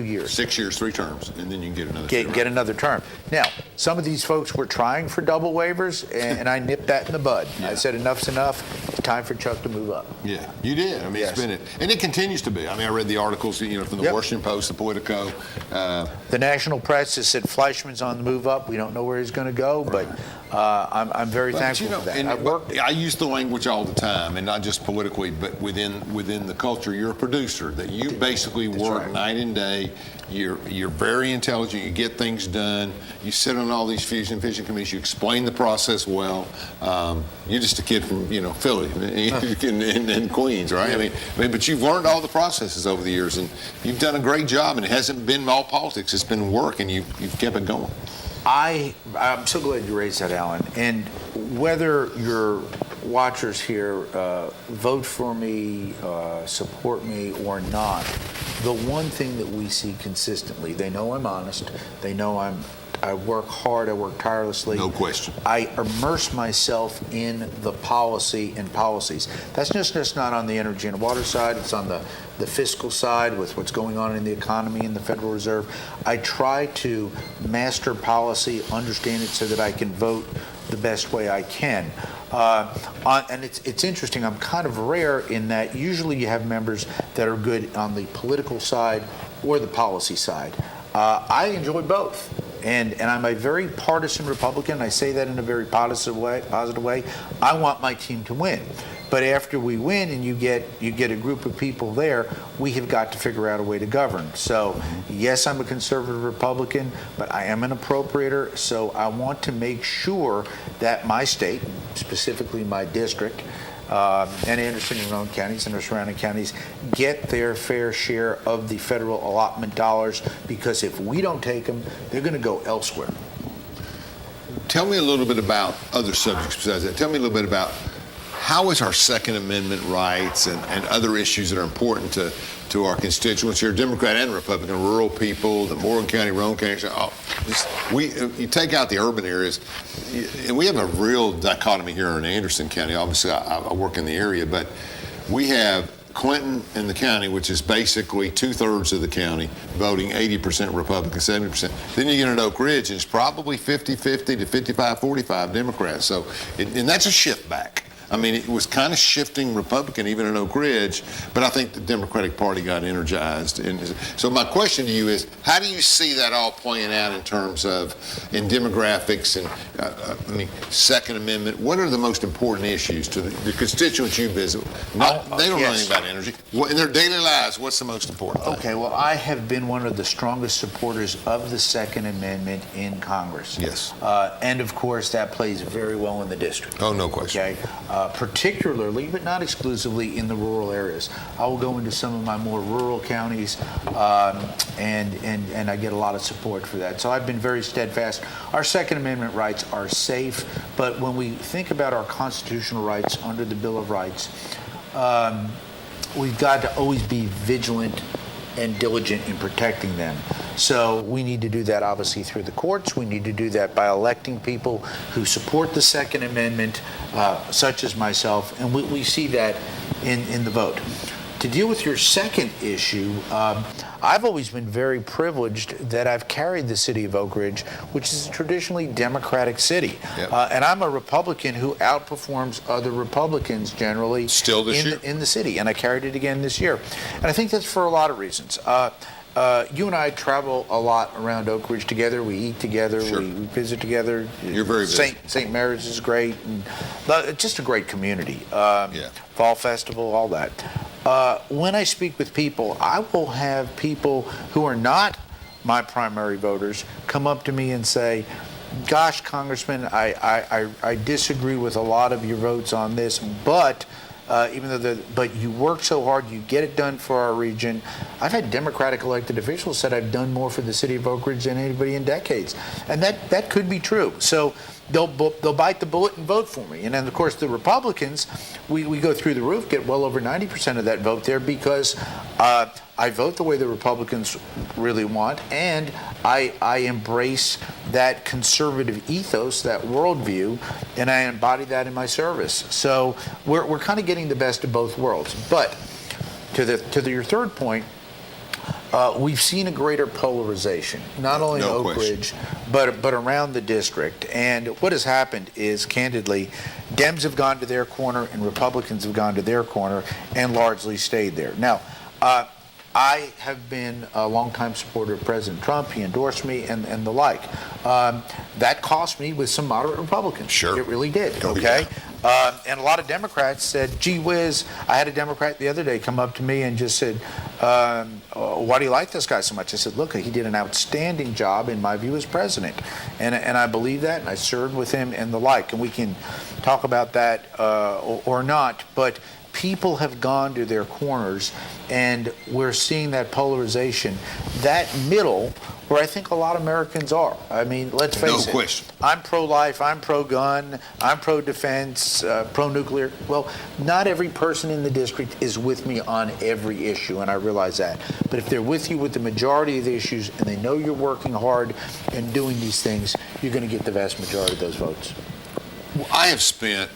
years. 6 years, 3 terms, and then you can get another get another term. Now, some of these folks were trying for double waivers, and I nipped that in the bud. Yeah. I said enough's enough. It's time for Chuck to move up. Yeah, you did. I mean, yes. It's been and it continues to be. I mean, I read the articles, from the Washington Post, the Politico. The national press has said Fleischmann's on the move up. We don't know where he's going to go, but I'm very thankful for that. I use the language all the time, and not just politically, but within the culture. You're a producer, that you basically work night and day. You're very intelligent. You get things done. You sit on all these fusion committees. You explain the process well. You're just a kid from Philly and Queens, right? I mean, but you've learned all the processes over the years, and you've done a great job. And it hasn't been all politics. It's been work, and you've kept it going. I'm so glad you raised that, Alan. And whether your watchers here vote for me, support me, or not, the one thing that we see consistently, they know I'm honest. They know I work hard. I work tirelessly. No question. I immerse myself in the policy and policies. That's just not on the energy and water side. It's on the fiscal side with what's going on in the economy and the Federal Reserve. I try to master policy, understand it so that I can vote the best way I can. And it's interesting. I'm kind of rare in that usually you have members that are good on the political side or the policy side. I enjoy both. And I'm a very partisan Republican. I say that in a very positive way. I want my team to win. But after we win and you get a group of people there, we have got to figure out a way to govern. So, yes, I'm a conservative Republican, but I am an appropriator. So I want to make sure that my state, specifically my district, and Anderson and Roane counties and the surrounding counties get their fair share of the federal allotment dollars, because if we don't take them, they're going to go elsewhere. Tell me a little bit about other subjects besides that. Tell me a little bit about how is our Second Amendment rights and other issues that are important to our constituents here, Democrat and Republican, rural people, the Morgan County, Roane County. You take out the urban areas, and we have a real dichotomy here in Anderson County. Obviously, I work in the area, but we have Clinton in the county, which is basically 2/3 of the county, voting 80% Republican, 70%. Then you get into Oak Ridge, and it's probably 50-50 to 55-45 Democrats. So, and that's a shift back. I mean, it was kind of shifting Republican even in Oak Ridge, but I think the Democratic Party got energized. And so my question to you is, how do you see that all playing out in terms of in demographics and Second Amendment? What are the most important issues to the constituents you visit? They don't know anything about energy. In their daily lives, what's the most important thing? Okay, well, I have been one of the strongest supporters of the Second Amendment in Congress. Yes. And of course, that plays very well in the district. Oh, no question. Okay. Particularly, but not exclusively, in the rural areas. I will go into some of my more rural counties, and I get a lot of support for that. So I've been very steadfast. Our Second Amendment rights are safe, but when we think about our constitutional rights under the Bill of Rights, we've got to always be vigilant and diligent in protecting them. So we need to do that obviously through the courts. We need to do that by electing people who support the Second Amendment, such as myself, and we see that in the vote. To deal with your second issue, I've always been very privileged that I've carried the city of Oak Ridge, which is a traditionally Democratic city. Yep. And I'm a Republican who outperforms other Republicans generally Still this year? in the city. And I carried it again this year. And I think that's for a lot of reasons. You and I travel a lot around Oak Ridge together. We eat together. Sure. We visit together. You're very busy. St. Mary's is great. And just a great community. Yeah. Fall Festival, all that. When I speak with people, I will have people who are not my primary voters come up to me and say, gosh, Congressman, I disagree with a lot of your votes on this, but but you work so hard, you get it done for our region. I've had Democratic elected officials said I've done more for the city of Oak Ridge than anybody in decades, and that could be true. So they'll bite the bullet and vote for me. And then, of course, the Republicans, we go through the roof, get well over 90% of that vote there because I vote the way the Republicans really want, and I embrace that conservative ethos, that worldview, and I embody that in my service. So we're kind of getting the best of both worlds. But to your third point, we've seen a greater polarization, not only in Oak Ridge, but around the district. And what has happened is, candidly, Dems have gone to their corner and Republicans have gone to their corner and largely stayed there. Now, I have been a longtime supporter of President Trump. He endorsed me and the like. That cost me with some moderate Republicans. Sure. It really did, okay? And a lot of Democrats said, gee whiz. I had a Democrat the other day come up to me and just said, why do you like this guy so much? I said, look, he did an outstanding job, in my view, as president. And I believe that, and I served with him and the like. And we can talk about that or not, but people have gone to their corners, and we're seeing that polarization, that middle, where I think a lot of Americans are. I mean, let's face it. No question. I'm pro-life, I'm pro-gun, I'm pro-defense, pro-nuclear. Well, not every person in the district is with me on every issue, and I realize that. But if they're with you with the majority of the issues, and they know you're working hard and doing these things, you're going to get the vast majority of those votes. I have spent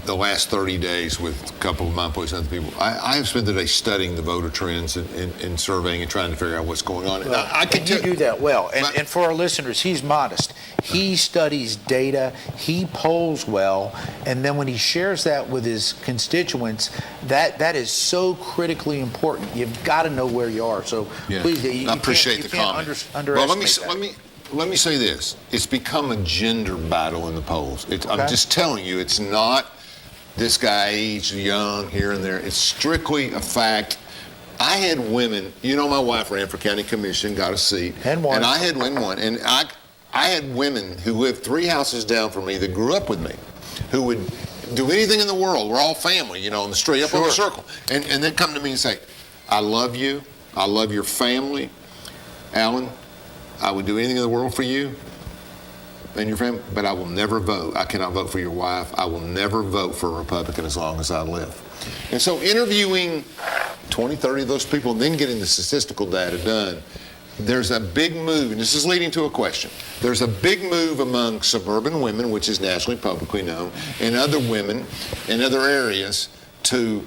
the last 30 days with a couple of my employees and other people. I have spent the day studying the voter trends and surveying and trying to figure out what's going on. Well, I can you do that well. And for our listeners, he's modest. He studies data, he polls well, and then when he shares that with his constituents, that is so critically important. You've got to know where you are. So please, I appreciate the comment. Underestimate let me say this. It's become a gender battle in the polls. I'm just telling you, it's not this guy aged young here and there. It's strictly a fact. I had women, my wife ran for county commission, got a seat. And won. And I had won. And I had women who lived 3 houses down from me that grew up with me, who would do anything in the world. We're all family, on the street, up on the circle. And they'd come to me and say, I love you. I love your family. Alan, I would do anything in the world for you and your family, but I will never vote. I cannot vote for your wife. I will never vote for a Republican as long as I live. And so interviewing 20, 30 of those people and then getting the statistical data done, there's a big move, and this is leading to a question. There's a big move among suburban women, which is nationally publicly known, and other women in other areas to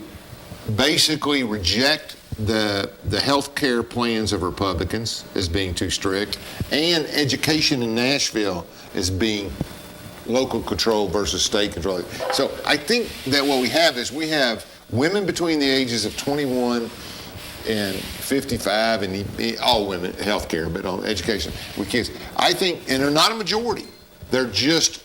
basically reject the health care plans of Republicans as being too strict, and education in Nashville as being local control versus state control. So I think that what we have is we have women between the ages of 21 and 55, and all women, health care, but on education with kids. I think, and they're not a majority. They're just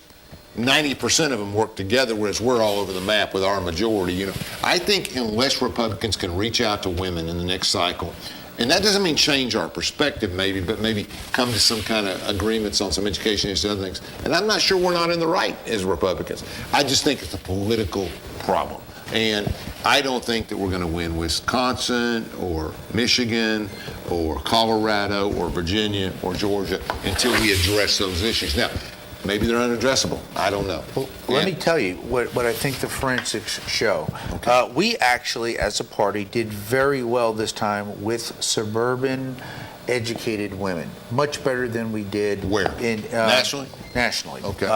90% of them work together, whereas we're all over the map with our majority. I think unless Republicans can reach out to women in the next cycle, and that doesn't mean change our perspective maybe, but maybe come to some kind of agreements on some education issues and other things. And I'm not sure we're not in the right as Republicans. I just think it's a political problem. And I don't think that we're going to win Wisconsin or Michigan or Colorado or Virginia or Georgia until we address those issues. Now, maybe they're unaddressable. I don't know. Well, let me tell you what I think the forensics show. Okay. We actually, as a party, did very well this time with suburban educated women, much better than we did. Where? In nationally? Nationally. Okay.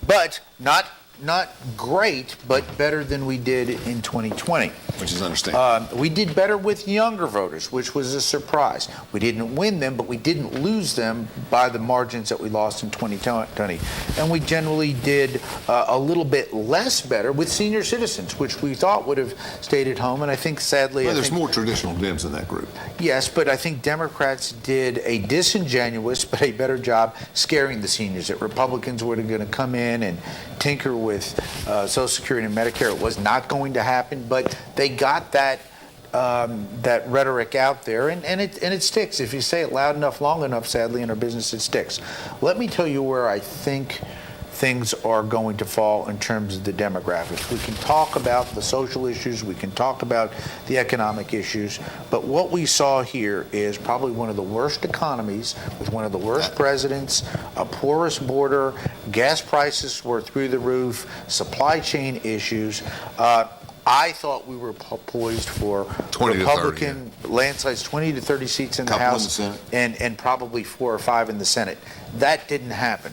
But not not great, but better than we did in 2020. Which is understandable. We did better with younger voters, which was a surprise. We didn't win them, but we didn't lose them by the margins that we lost in 2020. And we generally did a little bit less better with senior citizens, which we thought would have stayed at home. And I think, sadly, Well, there's more traditional Dems in that group. Yes, but I think Democrats did a disingenuous but a better job scaring the seniors, that Republicans were going to come in and tinker with Social Security and Medicare. It was not going to happen, but they got that rhetoric out there, and it sticks. If you say it loud enough, long enough, sadly, in our business, it sticks. Let me tell you where I think things are going to fall in terms of the demographics. We can talk about the social issues, we can talk about the economic issues, but what we saw here is probably one of the worst economies with one of the worst presidents, a porous border, gas prices were through the roof, supply chain issues. I thought we were poised for 20 to 30, Republican landslides, 20 to 30 seats in the House, and probably 4 or 5 in the Senate. That didn't happen.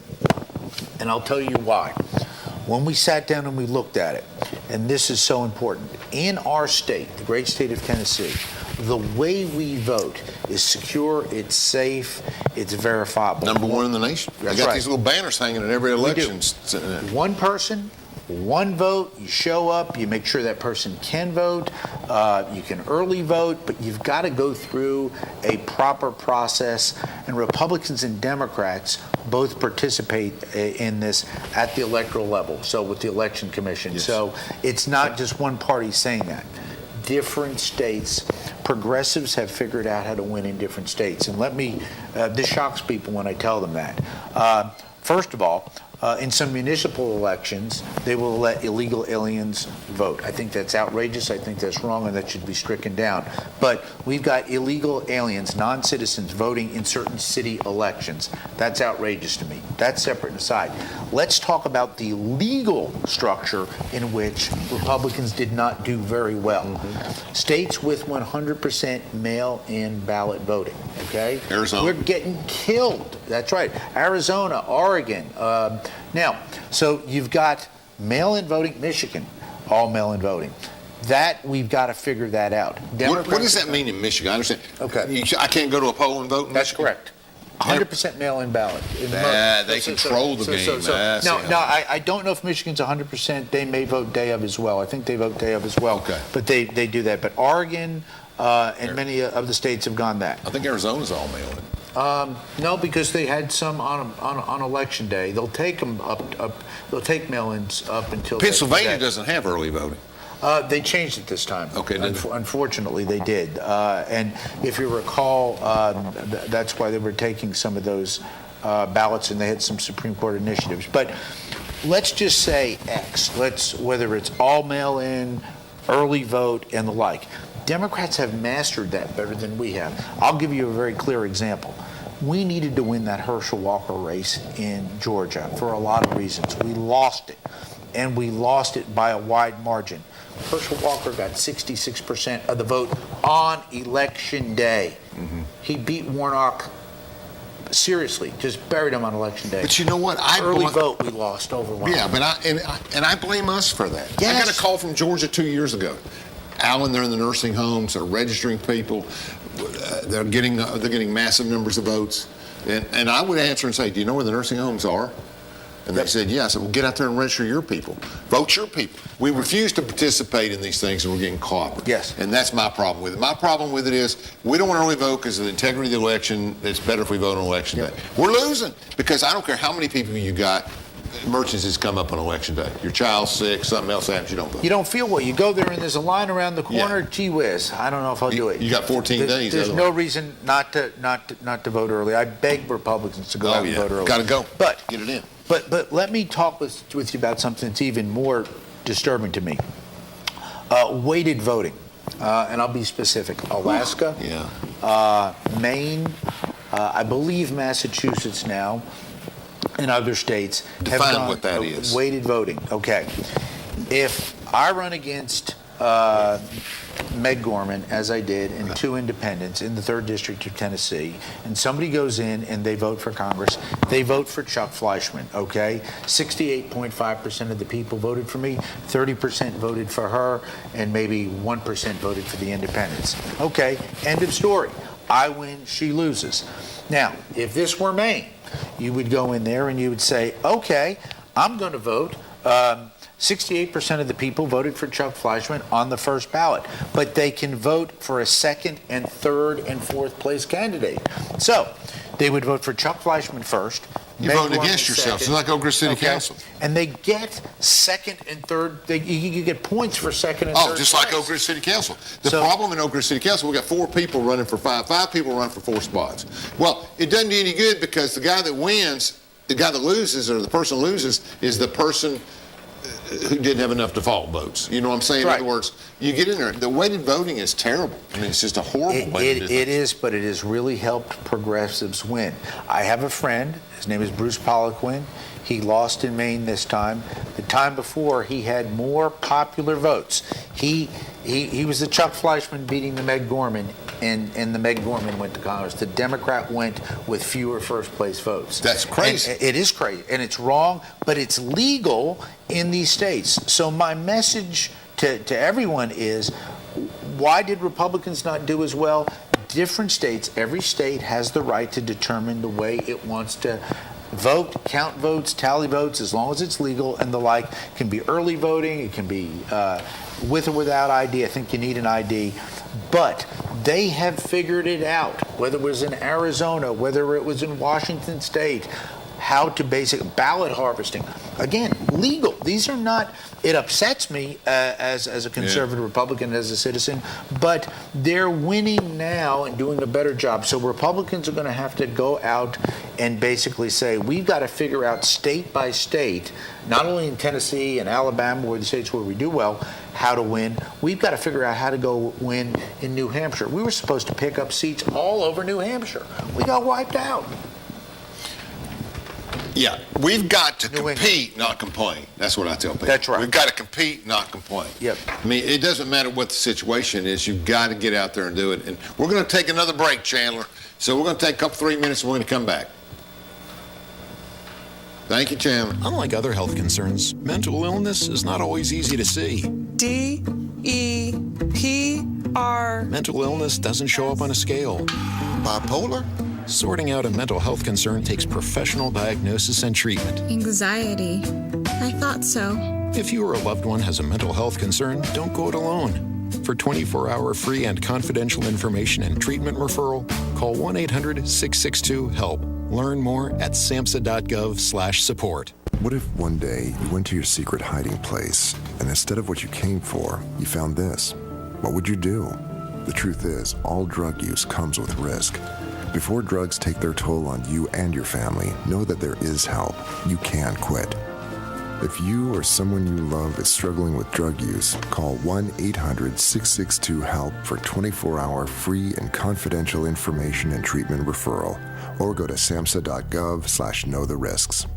And I'll tell you why. When we sat down and we looked at it, and this is so important, in our state, the great state of Tennessee, the way we vote is secure, it's safe, it's verifiable. Number one in the nation. I got these little banners hanging at every election. One person, one vote, you show up, you make sure that person can vote, you can early vote, but you've got to go through a proper process, and Republicans and Democrats both participate in this at the electoral level, so with the Election Commission. Yes. So it's not just one party saying that. Different states, progressives have figured out how to win in different states, and this shocks people when I tell them that. First of all, in some municipal elections, they will let illegal aliens vote. I think that's outrageous. I think that's wrong, and that should be stricken down. But we've got illegal aliens, non-citizens, voting in certain city elections. That's outrageous to me. That's separate and aside. Let's talk about the legal structure in which Republicans did not do very well. Mm-hmm. States with 100% mail-in ballot voting, okay? Arizona. We're getting killed. That's right. Arizona, Oregon. Now, so you've got mail-in voting, Michigan, all mail-in voting. That, we've got to figure that out. What does that mean in Michigan? I understand. Okay. I can't go to a poll and vote in That's Michigan? correct. 100% mail-in ballot. They control the game. No, I don't know if Michigan's 100%. They may vote day of as well. I think they vote day of as well. Okay. But they do that. But Oregon and many of the states have gone that. I think Arizona's all mail-in. No, because they had some on election day. They'll take them up. They'll take mail-ins up until Pennsylvania doesn't have early voting. They changed it this time. Okay. Unfortunately, they did. And if you recall, that's why they were taking some of those ballots, and they had some Supreme Court initiatives. But let's just say X. Whether it's all mail-in, early vote, and the like. Democrats have mastered that better than we have. I'll give you a very clear example. We needed to win that Herschel Walker race in Georgia for a lot of reasons. We lost it, and we lost it by a wide margin. Herschel Walker got 66% of the vote on election day. Mm-hmm. He beat Warnock seriously, just buried him on election day. But you know what? Early vote we lost overwhelmingly. Yeah, but I blame us for that. Yes. I got a call from Georgia 2 years ago. Alan, they're in the nursing homes. They're registering people. They're getting massive numbers of votes. And I would answer and say, do you know where the nursing homes are? And they said, yeah. I said, well, get out there and register your people. Vote your people. We refuse to participate in these things, and we're getting caught. Yes. And that's my problem with it. My problem with it is we don't want to early vote because of the integrity of the election. It's better if we vote on election day. We're losing because I don't care how many people you got. Emergencies come up on election day. Your child's sick, something else happens, you don't vote. You don't feel well. You go there and there's a line around the corner. Yeah. Gee whiz, I don't know if I'll do it. You got 14 days. There's no reason not to vote early. I beg Republicans to go out and vote early. Got to go. But get it in. But let me talk with you about something that's even more disturbing to me. Weighted voting, and I'll be specific. Alaska, Maine, I believe Massachusetts now. In other states have gone what that is. Weighted voting. Okay. If I run against Meg Gorman, as I did, and 2 independents in the 3rd District of Tennessee, and somebody goes in and they vote for Congress, they vote for Chuck Fleischmann, okay? 68.5% of the people voted for me, 30% voted for her, and maybe 1% voted for the independents. Okay, end of story. I win, she loses. Now, if this were Maine, you would go in there and you would say, okay, I'm going to vote. 68% of the people voted for Chuck Fleischmann on the first ballot, but they can vote for a 2nd and 3rd and 4th place candidate. So they would vote for Chuck Fleischmann first. You're voting against yourself. It's like Oak Ridge City Council. And they get 2nd and 3rd. You get points for 2nd and 3rd. Oh, just like Oak Ridge City Council. The problem in Oak Ridge City Council, we got 4 people running for 5 people running for 4 spots. Well, it doesn't do any good because the guy that wins, the guy that loses, or the person who loses, is the person who didn't have enough default votes. You know what I'm saying? Right. In other words, you get in there. The weighted voting is terrible. I mean, it's just a horrible way to do it is, but it has really helped progressives win. I have a friend. His name is Bruce Poliquin. He lost in Maine this time. The time before, he had more popular votes. He was the Chuck Fleischmann beating the Meg Gorman, and the Meg Gorman went to Congress. The Democrat went with fewer first-place votes. That's crazy. And it is crazy, and it's wrong, but it's legal in these states. So my message to everyone is, why did Republicans not do as well? Different states, every state has the right to determine the way it wants to vote, count votes, tally votes, as long as it's legal and the like. It can be early voting, it can be with or without ID. I think you need an ID. But they have figured it out, whether it was in Arizona, whether it was in Washington State, how to basic ballot harvesting. Again, legal. These are not, it upsets me as a conservative Republican, as a citizen, but they're winning now and doing a better job. So Republicans are going to have to go out and basically say, we've got to figure out state by state, not only in Tennessee and Alabama, where the states where we do well, how to win. We've got to figure out how to go win in New Hampshire. We were supposed to pick up seats all over New Hampshire. We got wiped out. Yeah, we've got to compete, not complain. That's what I tell people. That's right. We've got to compete, not complain. Yep. I mean, it doesn't matter what the situation is. You've got to get out there and do it. And we're going to take another break, Chandler. So we're going to take a couple, 3 minutes, and we're going to come back. Thank you, Chandler. Unlike other health concerns, mental illness is not always easy to see. D-E-P-R. Mental illness doesn't show up on a scale. Bipolar? Sorting out a mental health concern takes professional diagnosis and treatment. Anxiety. I thought so. If you or a loved one has a mental health concern, don't go it alone. For 24-hour free and confidential information and treatment referral, call 1-800-662-HELP. Learn more at samhsa.gov/support. What if one day you went to your secret hiding place, and instead of what you came for, you found this? What would you do? The truth is, all drug use comes with risk. Before drugs take their toll on you and your family, know that there is help. You can quit. If you or someone you love is struggling with drug use, call 1-800-662-HELP for 24-hour free and confidential information and treatment referral, or go to samhsa.gov/know-the-risks.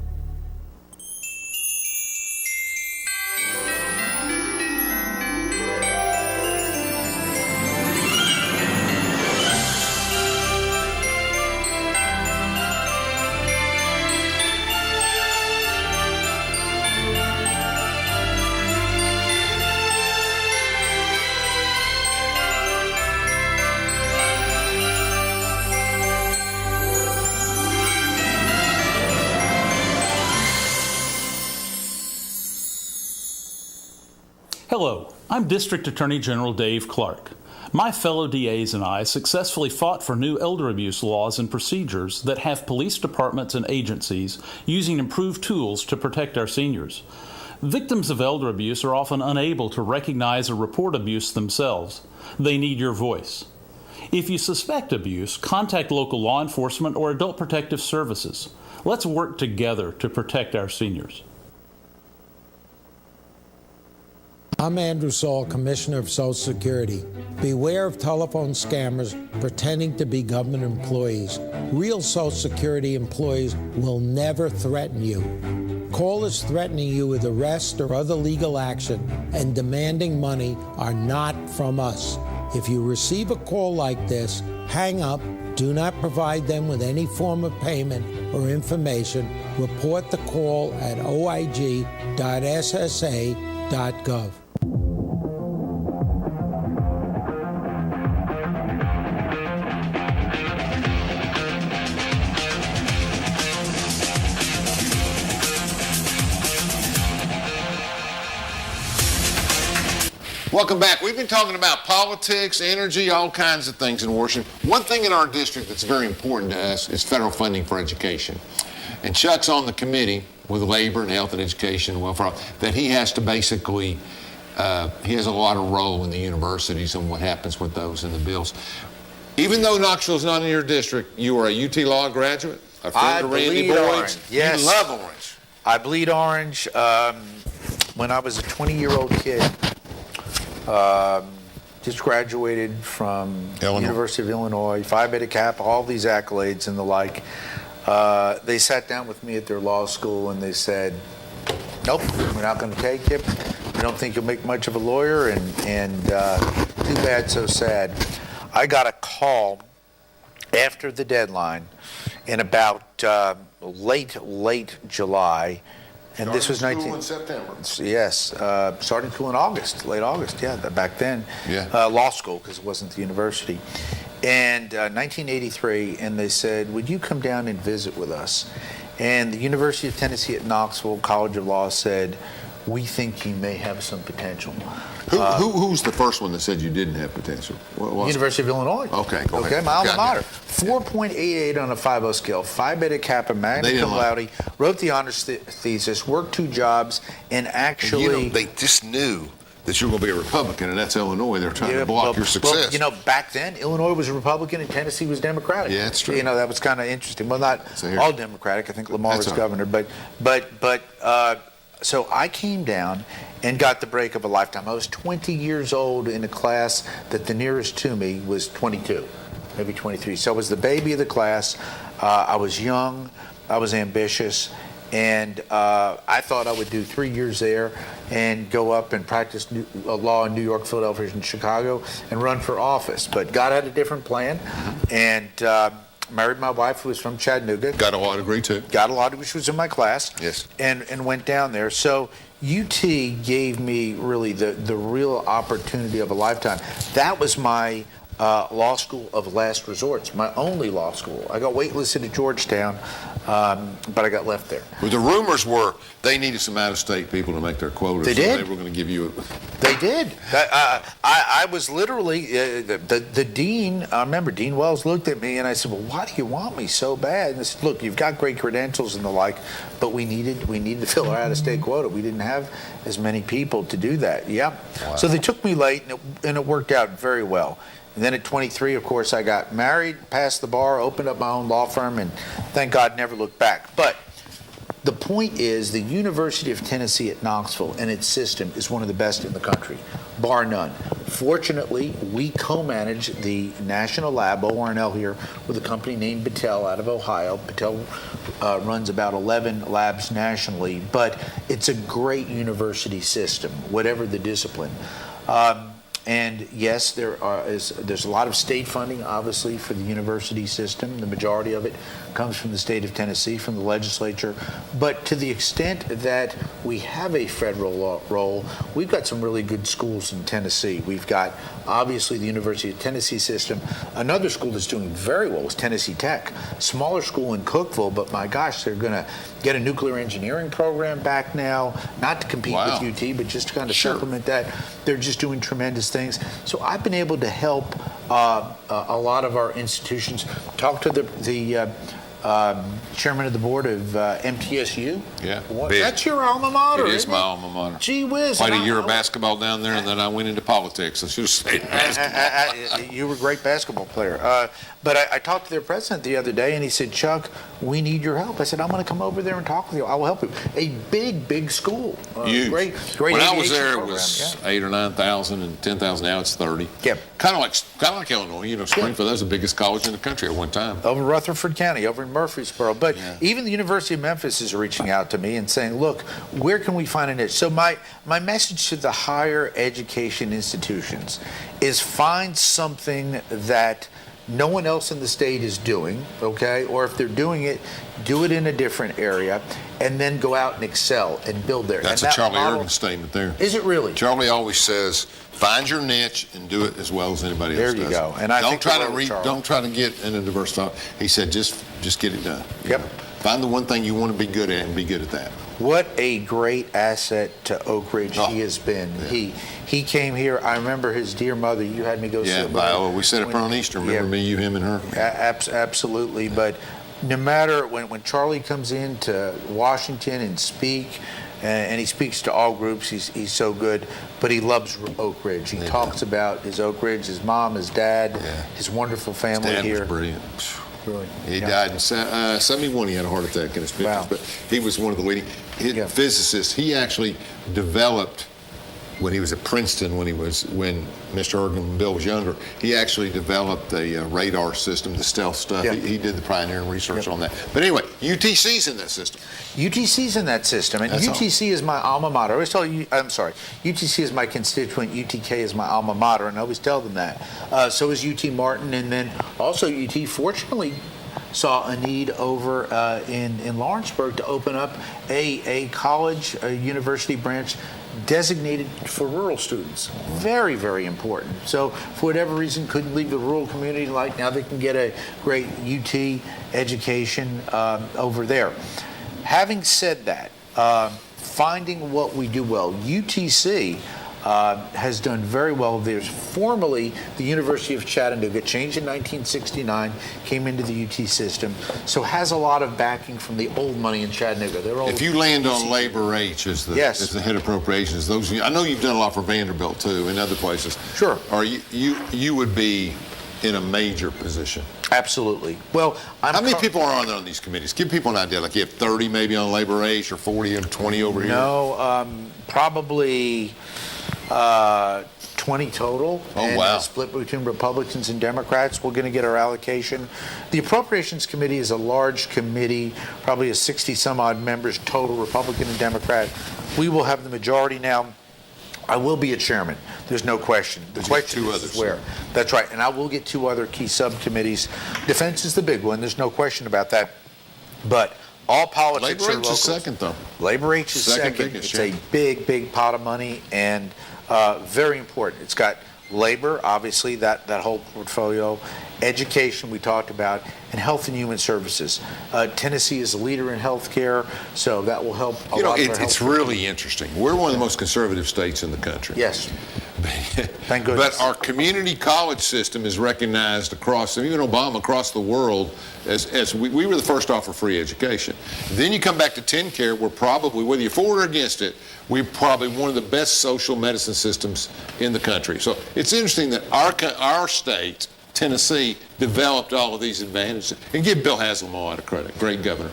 Hello, I'm District Attorney General Dave Clark. My fellow DAs and I successfully fought for new elder abuse laws and procedures that have police departments and agencies using improved tools to protect our seniors. Victims of elder abuse are often unable to recognize or report abuse themselves. They need your voice. If you suspect abuse, contact local law enforcement or adult protective services. Let's work together to protect our seniors. I'm Andrew Saul, Commissioner of Social Security. Beware of telephone scammers pretending to be government employees. Real Social Security employees will never threaten you. Callers threatening you with arrest or other legal action and demanding money are not from us. If you receive a call like this, hang up, do not provide them with any form of payment or information. Report the call at oig.ssa.gov. Welcome back. We've been talking about politics, energy, all kinds of things in Washington. One thing in our district that's very important to us is federal funding for education. And Chuck's on the committee with labor and health and education and welfare, that he has to basically, he has a lot of role in the universities and what happens with those in the bills. Even though Knoxville's not in your district, you are a UT Law graduate, a friend of Randy Boyd's. Yes. You love orange. I bleed orange. When I was a 20-year-old kid, just graduated from University of Illinois, Phi Beta Kappa, all these accolades and the like. They sat down with me at their law school and they said, nope, we're not going to take you. We don't think you'll make much of a lawyer, and too bad, so sad. I got a call after the deadline in about late July. And this was in September. Yes, starting school in August, late August, back then. Yeah. Law school, because it wasn't the university. And 1983, and they said, would you come down and visit with us? And the University of Tennessee at Knoxville College of Law said, we think you may have some potential. Who's the first one that said you didn't have potential? University of Illinois. Okay, go ahead. Okay, my alma mater. 4.88 on a 5.0 scale, Phi Beta Kappa, magna cum laude, wrote the honors thesis, worked 2 jobs, and actually... they just knew that you were going to be a Republican, and that's Illinois. They're trying to block your success. Well, back then, Illinois was a Republican and Tennessee was Democratic. Yeah, that's true. That was kind of interesting. Well, not all Democratic. I think Lamar was governor. So I came down and got the break of a lifetime. I was 20 years old in a class that the nearest to me was 22, maybe 23. So I was the baby of the class. I was young. I was ambitious. And I thought I would do 3 years there and go up and practice law in New York, Philadelphia, and Chicago and run for office. But God had a different plan. And married my wife, who was from Chattanooga. Got a law degree, too. Got a law degree. She was in my class. Yes. And went down there. So UT gave me really the real opportunity of a lifetime. That was my law school of last resorts, my only law school. I got waitlisted at Georgetown, but I got left there. Well, the rumors were they needed some out-of-state people to make their quotas. They did. So they were going to give you They did. I was literally, the dean, I remember Dean Wells looked at me and I said, well, why do you want me so bad? And I said, look, you've got great credentials and the like, but we needed to fill our out-of-state quota. We didn't have as many people to do that. Yeah. Wow. So they took me late and it worked out very well. And then at 23, of course, I got married, passed the bar, opened up my own law firm, and thank God never looked back. But the point is the University of Tennessee at Knoxville and its system is one of the best in the country, bar none. Fortunately, we co-manage the national lab, ORNL here, with a company named Battelle out of Ohio. Battelle runs about 11 labs nationally, but it's a great university system, whatever the discipline. And yes, there's a lot of state funding, obviously, for the university system. The majority of it comes from the state of Tennessee, from the legislature. But to the extent that we have a federal role, we've got some really good schools in Tennessee. We've got, obviously, the University of Tennessee system. Another school that's doing very well is Tennessee Tech. Smaller school in Cookeville, but my gosh, they're going to get a nuclear engineering program back now, not to compete with UT, but just to kind of supplement that. They're just doing tremendous things. So I've been able to help a lot of our institutions. Talk to the chairman of the board of MTSU. Yeah. That's your alma mater. It is my alma mater. Gee whiz. Played a year of basketball down there, and then I went into politics. I should have stayed in basketball. You were a great basketball player. But I talked to their president the other day, and he said, Chuck, we need your help. I said, I'm going to come over there and talk with you. I will help you. A big school. Huge. Great when I was aviation there, program. it was 8 or 9,000 and 10,000. Now it's 30. Yep. Kind of like Illinois. Springfield, that was the biggest college in the country at one time. Over Rutherford County, over in Murfreesboro. But even the University of Memphis is reaching out to me and saying, look, where can we find a niche? So my message to the higher education institutions is find something that no one else in the state is doing, okay? Or if they're doing it, do it in a different area, and then go out and excel and build there. That's a Charlie Irvin statement there. Is it really? Charlie always says, find your niche and do it as well as anybody else does. There you go. And I don't think don't try to get in a diverse thought. He said, just get it done. Yep. Find the one thing you want to be good at and be good at that. What a great asset to Oak Ridge he has been. Yeah. He came here. I remember his dear mother. You had me go see him. Yeah, we set up on Easter. Remember me, you, him, and her? Absolutely. But no matter when Charlie comes into Washington and speak, and he speaks to all groups, he's so good. But he loves Oak Ridge. He talks about his Oak Ridge, his mom, his dad, his wonderful family his dad here. Was brilliant. Really? He died in 71. He had a heart attack in his 50s. Wow. But he was one of the leading physicists. He actually developed, when he was at Princeton, when Mr. Ergen and Bill was younger, he actually developed a radar system, the stealth stuff. He did the pioneering research on that. But anyway, UTC's in that system. UTC's in that system, and That's UTC is my alma mater. I always tell you, I'm sorry, UTC is my constituent, UTK is my alma mater, and I always tell them that. So is UT Martin, and then also UT fortunately saw a need over in Lawrenceburg to open up a college, a university branch designated for rural students. Very, very important. So for whatever reason, couldn't leave the rural community, like now they can get a great UT education over there. Having said that, finding what we do well, UTC has done very well. There's formerly the University of Chattanooga, changed in 1969, came into the UT system, so has a lot of backing from the old money in Chattanooga. If you land on Labor H as the head appropriations, I know you've done a lot for Vanderbilt too, and other places. Sure. Or you would be in a major position. Absolutely. Well, how many people are on these committees? Give people an idea. Like you have 30 maybe on Labor H, or 40 and 20 over here. No, probably 20 total. Oh, wow. Split between Republicans and Democrats. We're going to get our allocation. The Appropriations Committee is a large committee, probably a 60 some odd members total, Republican and Democrat. We will have the majority now. I will be a chairman. There's no question. The question is where. That's right. And I will get 2 other key subcommittees. Defense is the big one. There's no question about that. But all politics Labor are local. H is second, though. Labor H is second. Biggest, it's a big pot of money, and very important. It's got labor, obviously, that whole portfolio, education we talked about, and health and human services. Tennessee is a leader in health care, so that will help a lot. It's really interesting. We're one of the most conservative states in the country. Yes. Thank goodness. But our community college system is recognized across, even Obama, across the world, as we were the first to offer free education. Then you come back to TennCare, we're probably, whether you're for or against it, we're probably one of the best social medicine systems in the country. So it's interesting that our state, Tennessee, developed all of these advantages. And give Bill Haslam a lot of credit. Great governor.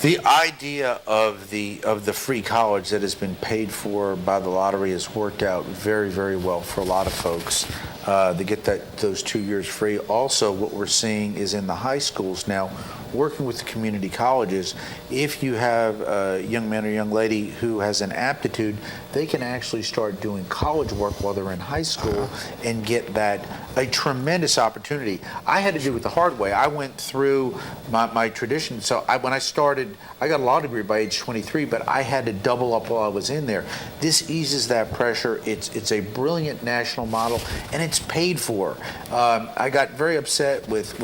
The idea of the free college that has been paid for by the lottery has worked out very, very well for a lot of folks. They get those 2 years free. Also, what we're seeing is in the high schools now, working with the community colleges, if you have a young man or young lady who has an aptitude, they can actually start doing college work while they're in high school and get a tremendous opportunity. I had to do it the hard way. I went through my tradition. So when I started, I got a law degree by age 23, but I had to double up while I was in there. This eases that pressure. It's a brilliant national model, and it's paid for. I got very upset with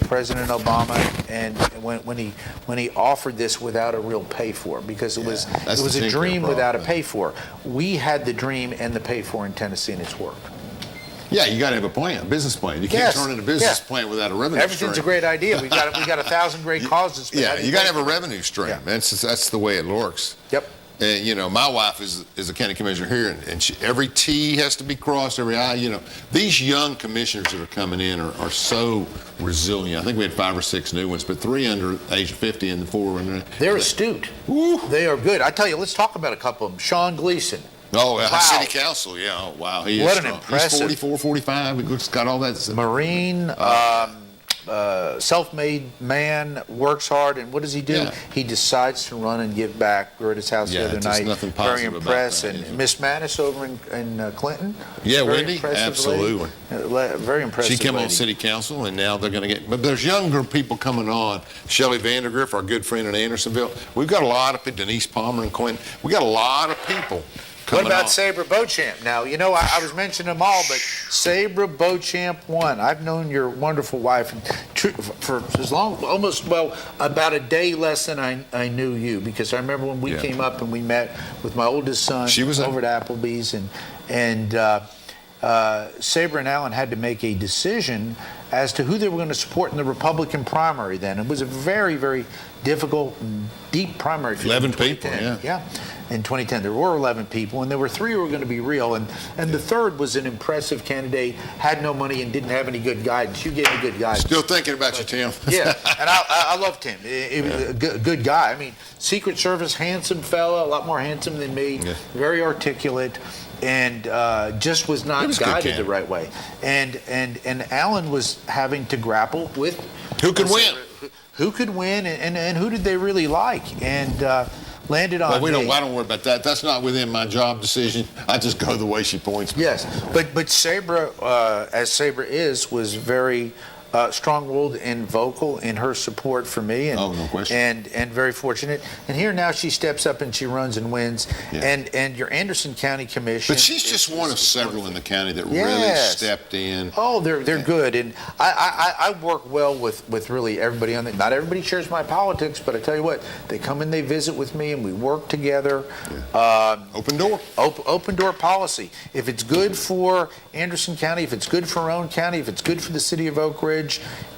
President Obama and when he offered this without a real pay for, because it was a dream without a pay for. We had the dream and the pay for in Tennessee, and it's worked. Yeah, you got to have a plan, a business plan. You can't turn in a business plan without a revenue stream. Everything's a great idea. We got 1,000 great causes. Yeah, you got to have a revenue stream. Yeah. That's the way it works. Yep. And, you know, my wife is a county commissioner here, and every T has to be crossed, every I. You know, these young commissioners that are coming in are so resilient. I think we had 5 or 6 new ones, but 3 under age 50 and the 4 under. They're astute. They are good. I tell you, let's talk about a couple of them. Sean Gleason. Oh, wow. City Council, yeah. Oh, wow. He what is an strong. impressive. He's 44, 45. He's got all that. Marine, self-made man, works hard, and what does he do? Yeah. He decides to run and give back. We were at his house the other night. Nothing Very positive impressed. about that, And Miss Mattis over in Clinton. Yeah, very Wendy, impressive absolutely. Lady. Very impressive. She came lady. on City Council, and now they're going to get. But there's younger people coming on. Shelley Vandergriff, our good friend in Andersonville. We've got a lot of people. Denise Palmer and Quinn. We got a lot of people. What about on. Sabra Beauchamp? Now, you know, I was mentioning them all, but Sabra Beauchamp won. I've known your wonderful wife for as long, almost, well, about a day less than I knew you, because I remember when we came up and we met with my oldest son. She was over at Applebee's, and Sabra and Alan had to make a decision as to who they were going to support in the Republican primary then. It was a very, very difficult and deep primary. 11 people, yeah. Yeah. In 2010, there were 11 people, and there were 3 who were going to be real, and the third was an impressive candidate, had no money and didn't have any good guidance. You gave me good guidance. Still thinking about you, Tim. Yeah, and I loved him. He was a good guy. I mean, Secret Service, handsome fella, a lot more handsome than me, very articulate, and just was not guided the right way. And Alan was having to grapple with who could win. Who could win, and who did they really like? And landed on. Well, I don't worry about that. That's not within my job decision. I just go the way she points me. Yes, but Sabra, as Sabra was very strong-willed and vocal in her support for me, and no question. and very fortunate. And here now she steps up and she runs and wins. Yeah. And your Anderson County Commission. But she's just one of several in the county that really stepped in. Oh, they're good, and I work well with really everybody on it. Not everybody shares my politics, but I tell you what, they come and they visit with me, and we work together. Yeah. Open door. Open door policy. If it's good for Anderson County, if it's good for Roane County, if it's good for the city of Oak Ridge,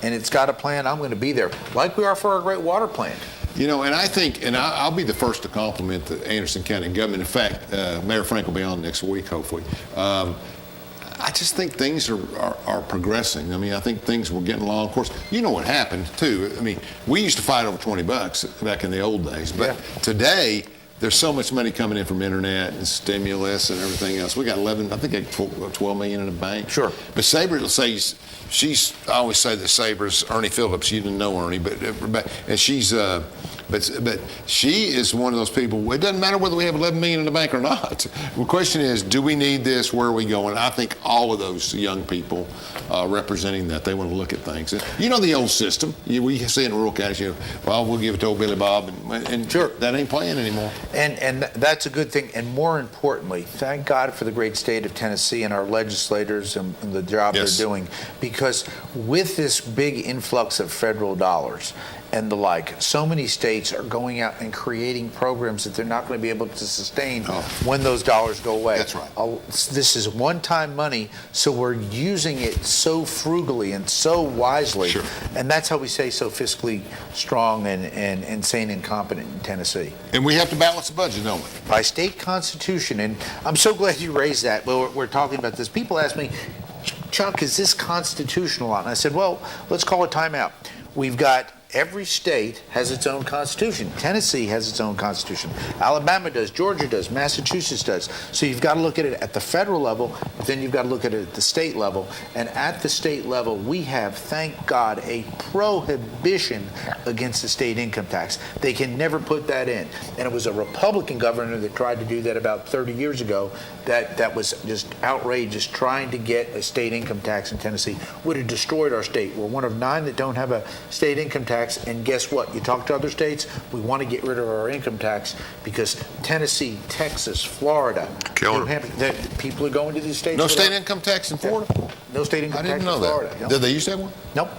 and it's got a plan, I'm going to be there, like we are for our great water plant. You know, and I think, and I'll be the first to compliment the Anderson County government. In fact, Mayor Frank will be on next week, hopefully. I just think things are progressing. I mean, I think things were getting along. Of course, you know what happened, too. I mean, we used to fight over $20 back in the old days, but today, there's so much money coming in from internet and stimulus and everything else. We got 12 million in the bank. Sure. But Sabra will say I always say that Sabra's Ernie Phillips. You didn't know Ernie, but she's but she is one of those people. It doesn't matter whether we have 11 million in the bank or not. The question is, do we need this? Where are we going? I think all of those young people representing that, they want to look at things. You know the old system. We see in rural counties, well, we'll give it to old Billy Bob, and sure, that ain't playing anymore. And that's a good thing. And more importantly, thank God for the great state of Tennessee and our legislators and the job they're doing. Because with this big influx of federal dollars and the like, so many states are going out and creating programs that they're not going to be able to sustain when those dollars go away. That's right. This is one-time money, so we're using it so frugally and so wisely. Sure. And that's how we stay so fiscally strong and sane and competent in Tennessee. And we have to balance the budget, don't we? By state constitution. And I'm so glad you raised that. Well, we're talking about this. People ask me, Chuck, is this constitutional? And I said, well, let's call a timeout. We've got every state has its own constitution. Tennessee has its own constitution. Alabama does, Georgia does, Massachusetts does. So you've got to look at it at the federal level, but then you've got to look at it at the state level. And at the state level, we have, thank God, a prohibition against the state income tax. They can never put that in. And it was a Republican governor that tried to do that about 30 years ago. That was just outrageous, trying to get a state income tax in Tennessee. Would have destroyed our state. We're one of 9 that don't have a state income tax. And guess what? You talk to other states, we want to get rid of our income tax because Tennessee, Texas, Florida, New Hampshire, people are going to these states. No state income tax in Florida? No state income tax in Florida. I didn't know that. Did they used to have one? Nope.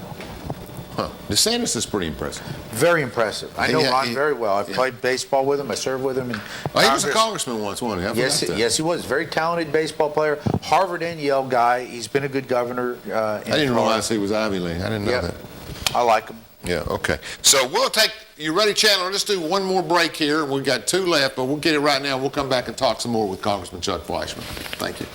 Huh. DeSantis is pretty impressive. Very impressive. I know Ron very well. I played baseball with him. I served with him. He was a congressman once, wasn't he? Yes, he was. Very talented baseball player. Harvard and Yale guy. He's been a good governor. I didn't realize he was Ivy League. I didn't know that. I like him. Yeah, okay. So we'll take you ready, Chandler? Let's do one more break here. We've got 2 left, but we'll get it right now. We'll come back and talk some more with Congressman Chuck Fleischmann. Thank you.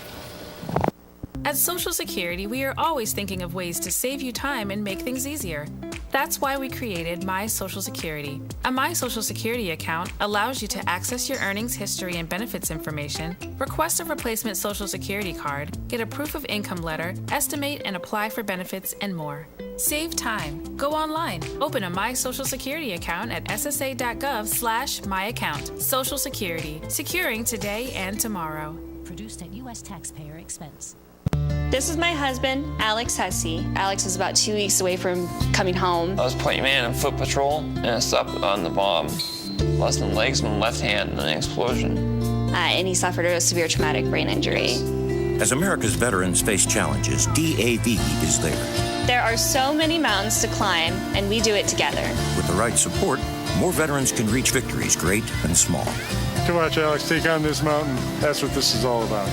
At Social Security, we are always thinking of ways to save you time and make things easier. That's why we created My Social Security. A My Social Security account allows you to access your earnings history and benefits information, request a replacement Social Security card, get a proof of income letter, estimate and apply for benefits, and more. Save time. Go online. Open a My Social Security account at ssa.gov/myaccount. Social Security. Securing today and tomorrow. Produced at U.S. taxpayer expense. This is my husband, Alex Hussey. Alex is about 2 weeks away from coming home. I was point man on foot patrol, and I stepped on the bomb. Lost my legs, my left hand in an explosion. And he suffered a severe traumatic brain injury. As America's veterans face challenges, DAV is there. There are so many mountains to climb, and we do it together. With the right support, more veterans can reach victories, great and small. To watch Alex take on this mountain, that's what this is all about.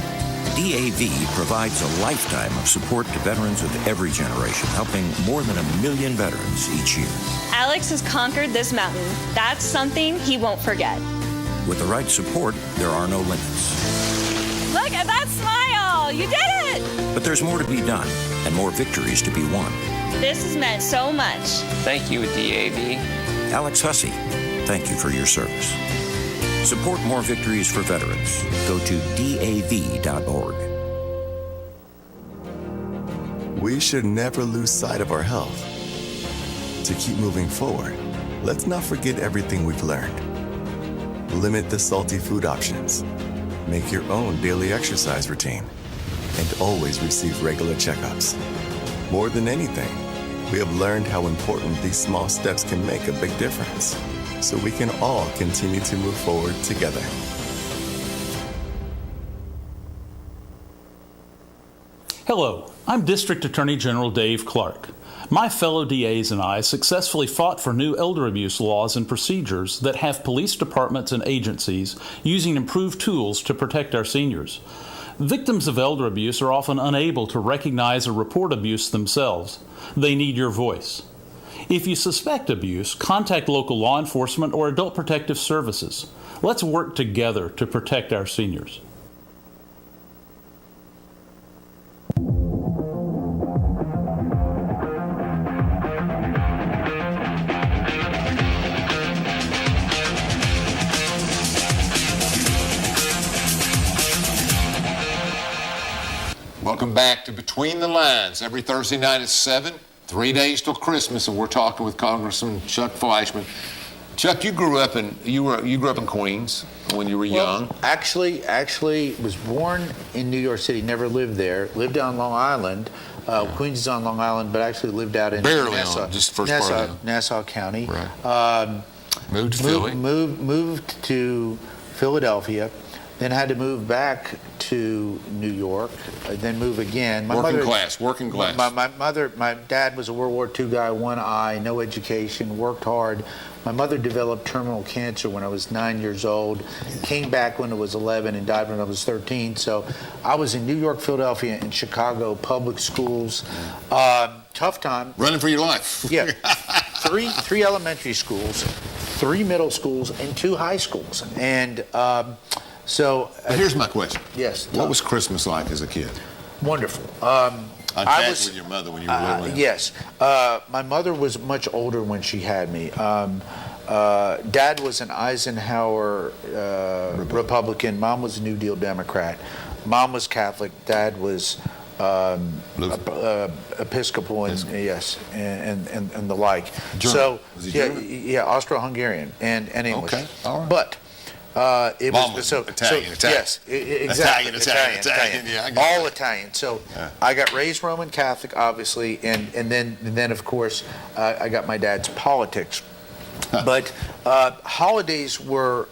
DAV provides a lifetime of support to veterans of every generation, helping more than 1 million veterans each year. Alex has conquered this mountain. That's something he won't forget. With the right support, there are no limits. Look at that smile! You did it! But there's more to be done and more victories to be won. This has meant so much. Thank you, DAV. Alex Hussey, thank you for your service. Support more victories for veterans. Go to DAV.org. We should never lose sight of our health. To keep moving forward, let's not forget everything we've learned. Limit the salty food options. Make your own daily exercise routine. And always receive regular checkups. More than anything, we have learned how important these small steps can make a big difference. So we can all continue to move forward together. Hello, I'm District Attorney General Dave Clark. My fellow DAs and I successfully fought for new elder abuse laws and procedures that have police departments and agencies using improved tools to protect our seniors. Victims of elder abuse are often unable to recognize or report abuse themselves. They need your voice. If you suspect abuse, contact local law enforcement or adult protective services. Let's work together to protect our seniors. Welcome back to Between the Lines. Every Thursday night at 7, 3 days till Christmas, and we're talking with Congressman Chuck Fleischmann. Chuck, you grew up in Queens when you were young. Actually, was born in New York City. Never lived there. Lived on Long Island. Queens is on Long Island, but actually lived out in Nassau County. Right. Moved to Philly. Moved to Philadelphia. Then had to move back to New York, then move again. Working class. My dad was a World War II guy, one eye, no education, worked hard. My mother developed terminal cancer when I was 9 years old, came back when I was 11 and died when I was 13. So I was in New York, Philadelphia, and Chicago public schools. Tough time. Running for your life. Yeah. Three elementary schools, 3 middle schools, and 2 high schools. And but here's my question. Yes. What was Christmas like as a kid? Wonderful. I was with your mother when you were little. Yes. My mother was much older when she had me. Dad was an Eisenhower Republican. Mom was a New Deal Democrat. Mom was Catholic. Dad was Episcopal and yes, and the like. German. So Was he German? yeah, Austro-Hungarian and English. Okay. All right. But it Mom was so Italian. yes, exactly. Italian. Yeah, I got all that. Italian. So I got raised Roman Catholic, obviously, and then of course I got my dad's politics. But holidays were,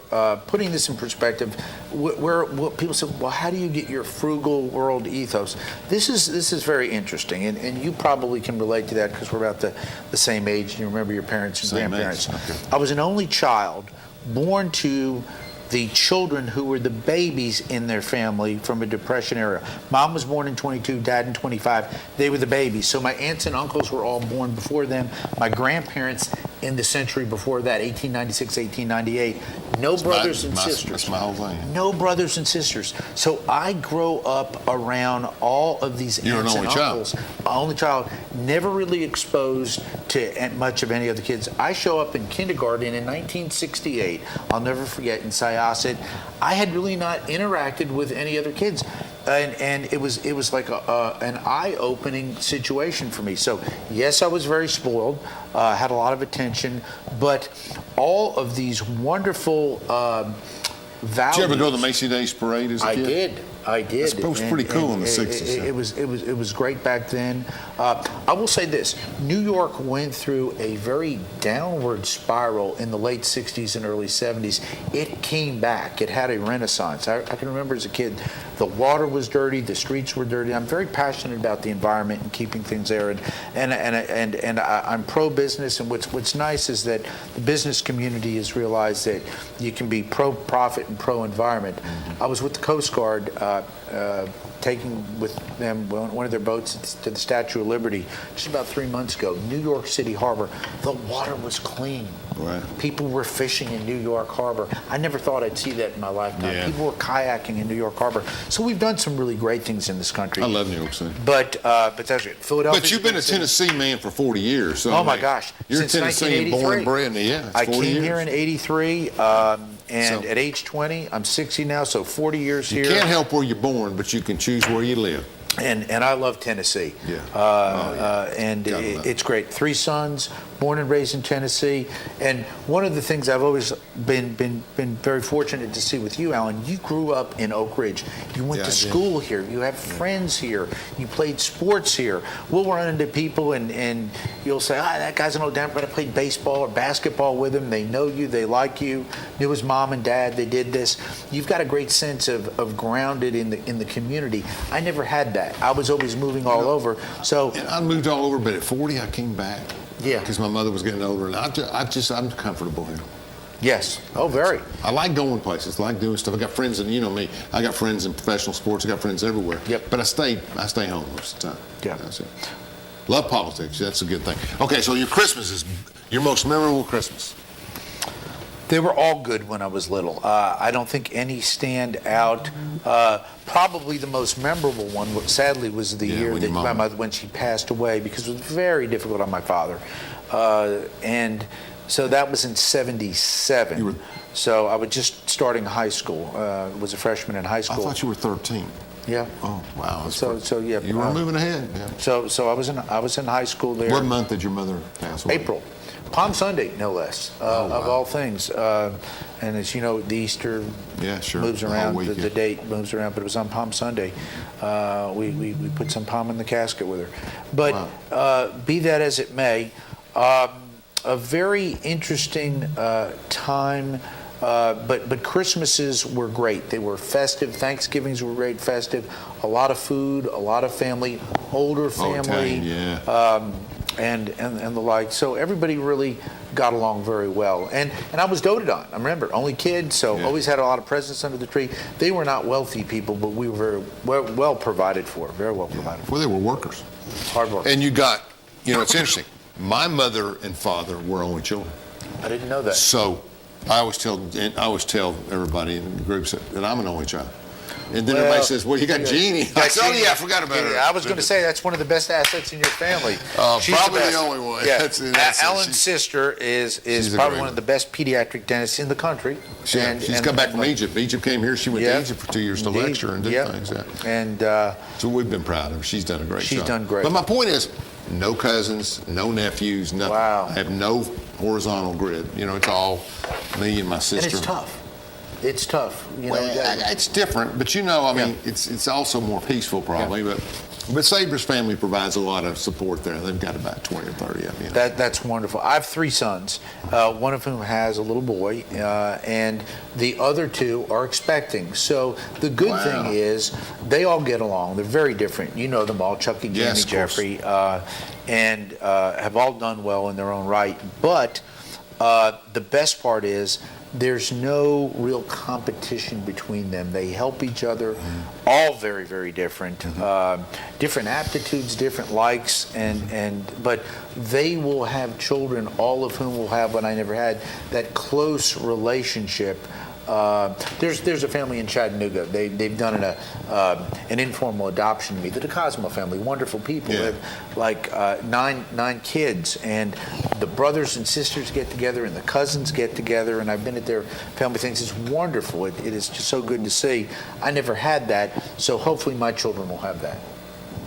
putting this in perspective, where people say, well, how do you get your frugal world ethos? This is very interesting, and you probably can relate to that because we're about the same age, and you remember your parents and grandparents. Okay. I was an only child born to the children who were the babies in their family from a Depression era. Mom was born in 22, Dad in 25. They were the babies. So my aunts and uncles were all born before them. My grandparents in the century before that, 1896, 1898. No brothers and sisters. That's my whole thing. No brothers and sisters. So I grow up around all of these You're aunts an only and child. uncles. Only child, never really exposed to much of any other kids. I show up in kindergarten in 1968. I'll never forget, in Syosset. I had really not interacted with any other kids. And it was like an eye-opening situation for me. So yes, I was very spoiled, had a lot of attention, but all of these wonderful values. Did you ever go to the Macy Days Parade as a kid? I did. That was pretty cool in the 60s. It was great back then. I will say this: New York went through a very downward spiral in the late 60s and early 70s. It came back. It had a renaissance. I can remember as a kid, the water was dirty, the streets were dirty. I'm very passionate about the environment and keeping things there, and I'm pro-business. And what's nice is that the business community has realized that you can be pro-profit and pro-environment. I was with the Coast Guard. Taking with them one of their boats to the Statue of Liberty just about 3 months ago. New York City Harbor, the water was clean. Right. People were fishing in New York Harbor. I never thought I'd see that in my lifetime. Yeah. People were kayaking in New York Harbor. So we've done some really great things in this country. I love New York City. But that's it. Philadelphia. But you've been a Tennessee man for 40 years. So oh my gosh! You're Since Tennessean, born and bred. Yeah, it's 40 I came years. here in '83. And at age 20, I'm 60 now, so 40 years you here. You can't help where you're born, but you can choose where you live. And I love Tennessee. Yeah. And it's great. 3 sons, born and raised in Tennessee. And one of the things I've always been very fortunate to see with you, Alan, you grew up in Oak Ridge. You went to school here. You have friends here. You played sports here. We'll run into people and you'll say, that guy's an old Democrat. I played baseball or basketball with him. They know you. They like you. Knew his mom and dad. They did this. You've got a great sense of grounded in the community. I never had that. I was always moving all over. So and I moved all over, but at 40 I came back. Yeah. Because my mother was getting older, and I'm comfortable here. Yes. Oh, very. I like going places. I like doing stuff. I got friends, and you know me. I got friends in professional sports. I got friends everywhere. Yep. But I stay home most of the time. Yeah. That's it. Love politics. That's a good thing. Okay, so your Christmas is your most memorable Christmas. They were all good when I was little. I don't think any stand out. Probably the most memorable one, sadly, was the year that my mother, when she passed away, because it was very difficult on my father. And so that was in '77. So I was just starting high school. Was a freshman in high school. I thought you were 13. Yeah. Oh wow. So yeah. You were moving ahead. Yeah. So I was in high school there. What month did your mother pass away? April. Palm Sunday, no less, of all things. And as you know, the Easter moves around, the date moves around, but it was on Palm Sunday. We put some palm in the casket with her. But be that as it may, a very interesting time. But Christmases were great. They were festive. Thanksgivings were great, festive. A lot of food, a lot of family, older family. And the like. So everybody really got along very well. And I was doted on. I remember, only kid, so always had a lot of presents under the tree. They were not wealthy people, but we were very well provided for, very well provided for. Well, they were workers. Hard work. And you got, it's interesting. My mother and father were only children. I didn't know that. So I always tell everybody in the groups that I'm an only child. And then everybody says, well, you got Jeannie. I said, I forgot about her. I was going to say, that's one of the best assets in your family. She's probably the only one. Yeah. Alan's sister is probably one of the best pediatric dentists in the country. She's come back from Egypt. Egypt came here. She went to Egypt for 2 years to lecture and do things. And so we've been proud of her. She's done a great job. She's done great. But my point is, no cousins, no nephews, nothing. Wow. I have no horizontal grid. It's all me and my sister. And it's tough. It's tough. It's different, but it's also more peaceful probably. Yeah. But Saber's family provides a lot of support there. They've got about 20 or 30 of them. That's wonderful. I have 3 sons, one of whom has a little boy, and the other 2 are expecting. So the good thing is they all get along. They're very different. You know them all, Chucky, Jamie, Jeffrey, and have all done well in their own right. But the best part is there's no real competition between them. They help each other, all very, very different. Different aptitudes, different likes, but they will have children, all of whom will have what I never had, that close relationship. There's a family in Chattanooga. They've done an informal adoption to me. The DeCosmo family, wonderful people. They have like nine kids, and the brothers and sisters get together, and the cousins get together. And I've been at their family things. It's wonderful. It is just so good to see. I never had that, so hopefully my children will have that.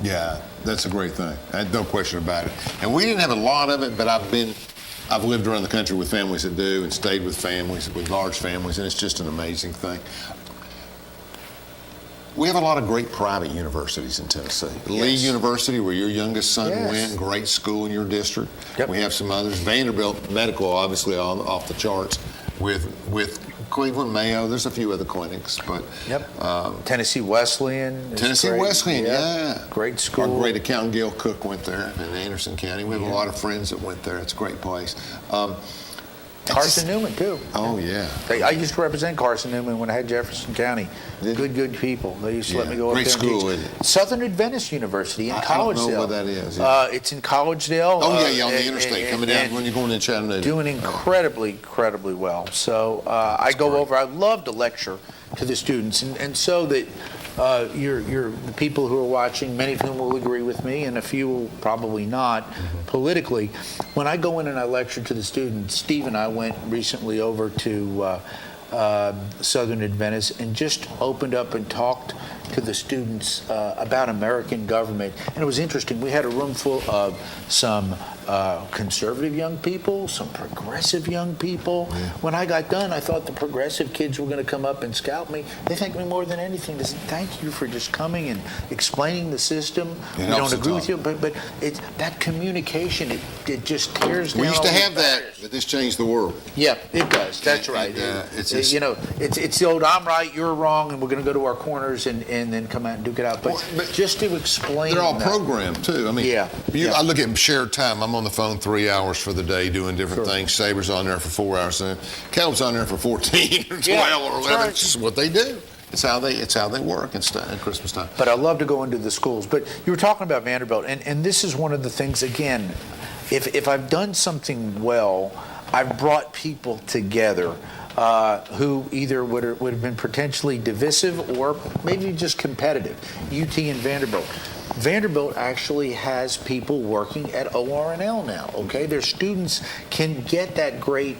Yeah, that's a great thing. No question about it. And we didn't have a lot of it, but I've lived around the country with families that do, and stayed with families, with large families, and it's just an amazing thing. We have a lot of great private universities in Tennessee. Lee University, where your youngest son went, great school in your district. We have some others. Vanderbilt Medical, obviously off the charts, with Cleveland, Mayo. There's a few other clinics, but Tennessee Wesleyan. Yeah, great school. Our great accountant Gail Cook went there in Anderson County. We have a lot of friends that went there. It's a great place. Carson Newman too. Oh yeah. I used to represent Carson Newman when I had Jefferson County. Good people. They used to let me go up there. Great school, isn't it? Southern Adventist University in Collegedale. I don't know what that is. It's in Collegedale. Oh yeah, on the interstate coming down when you're going into Chattanooga. Doing incredibly well. So I go over. I love to lecture to the students, and so that the people who are watching, many of whom will agree with me, and a few will probably not politically. When I go in and I lecture to the students, Steve and I went recently over to Southern Adventist and just opened up and talked to the students about American government. And it was interesting. We had a room full of some conservative young people, some progressive young people. When I got done, I thought the progressive kids were going to come up and scout me. They thanked me more than anything. They said, thank you for just coming and explaining the system. We don't agree with you, but it's that communication, it just tears down. We used to have that, but this changed the world. Yeah, it does. That's right. It's the old I'm right, you're wrong, and we're going to go to our corners and then come out and duke it out. But just to explain, they're all programmed too. I mean, I look at shared time. I'm on the phone 3 hours for the day doing different things. Saber's on there for 4 hours. And Caleb's on there for 14 or 12 or 11. Right. It's just what they do. It's how they work at Christmas time. But I love to go into the schools. But you were talking about Vanderbilt, and this is one of the things, again, if I've done something well, I've brought people together who either would have been potentially divisive or maybe just competitive. UT and Vanderbilt. Vanderbilt actually has people working at ORNL now, okay? Their students can get that great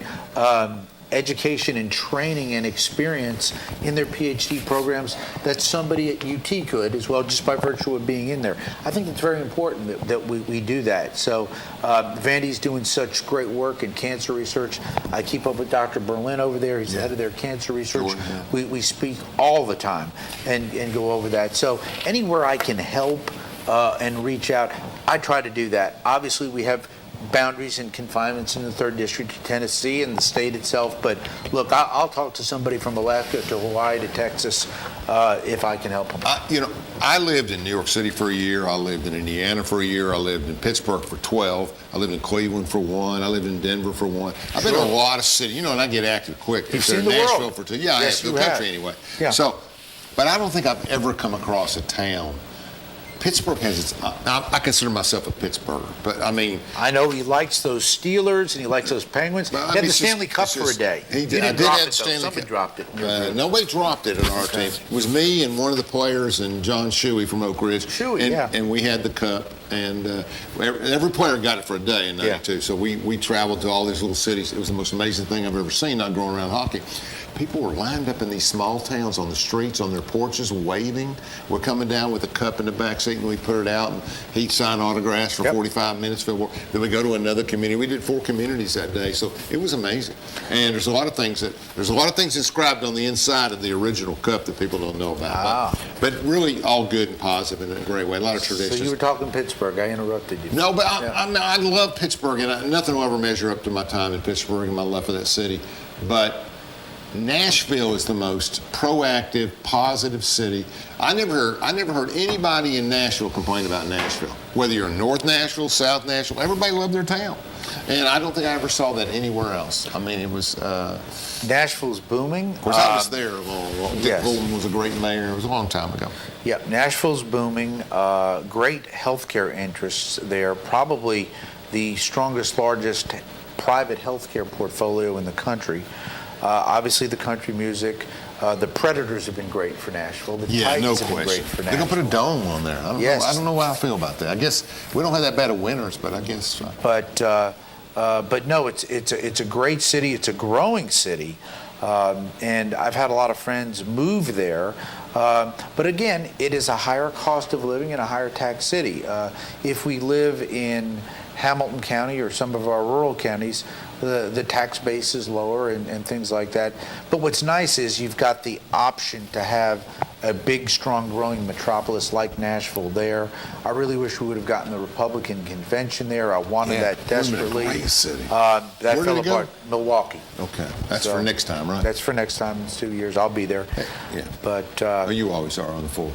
education and training and experience in their PhD programs that somebody at UT could as well, just by virtue of being in there. I think it's very important that we do that. So Vandy's doing such great work in cancer research. I keep up with Dr. Berlin over there. He's the head of their cancer research. We speak all the time and go over that. So anywhere I can help and reach out, I try to do that. Obviously, we have boundaries and confinements in the 3rd District of Tennessee and the state itself, but look, I'll talk to somebody from Alaska to Hawaii to Texas if I can help them. I lived in New York City for a year. I lived in Indiana for a year. I lived in Pittsburgh for 12. I lived in Cleveland for 1. I lived in Denver for 1. I've been to a lot of cities. And I get active quick. You've seen the Nashville world. For 2. Yeah, yes, I have the country anyway. Yeah. So, but I don't think I've ever come across a town. Pittsburgh has its. I consider myself a Pittsburgher, but I mean. I know he likes those Steelers and he likes those Penguins. He had the Stanley Cup for a day. He did. I did drop have it, Stanley Somebody Cup. dropped it. Nobody dropped it on our team. It was me and one of the players and John Shuey from Oak Ridge. And we had the cup, and every player got it for a day in '92. Yeah. So we traveled to all these little cities. It was the most amazing thing I've ever seen. Not growing around hockey. People were lined up in these small towns on the streets, on their porches, waving. We're coming down with a cup in the back seat, and we put it out, and he'd sign autographs for 45 minutes. Then we go to another community. We did 4 communities that day, so it was amazing. And there's a lot of things inscribed on the inside of the original cup that people don't know about. But really, all good and positive in a great way. A lot of traditions. So you were talking Pittsburgh. I interrupted you. No, but I love Pittsburgh, and nothing will ever measure up to my time in Pittsburgh and my love for that city. But Nashville is the most proactive, positive city. I never heard anybody in Nashville complain about Nashville. Whether you're in North Nashville, South Nashville, everybody loved their town. And I don't think I ever saw that anywhere else. I mean, it was... Nashville's booming. Of course, I was there a long. Dick Yes. Bolton was a great mayor. It was a long time ago. Yeah, Nashville's booming. Great healthcare interests there. Probably the strongest, largest private healthcare portfolio in the country. Obviously, the country music. The Predators have been great for Nashville. The Titans have been great for Nashville. They're going to put a dome on there. I don't know how I feel about that. I guess we don't have that bad of winters, but I guess. But no, it's a great city. It's a growing city, and I've had a lot of friends move there. But again, it is a higher cost of living and a higher tax city. If we live in Hamilton County or some of our rural counties, the tax base is lower and things like that. But what's nice is you've got the option to have a big, strong, growing metropolis like Nashville there. I really wish we would have gotten the Republican convention there. I wanted that desperately. Great city. That Where fell did it go? apart. Milwaukee. Okay, that's for next time, right? That's for next time. In 2 years, I'll be there. Yeah, but you always are on the floor.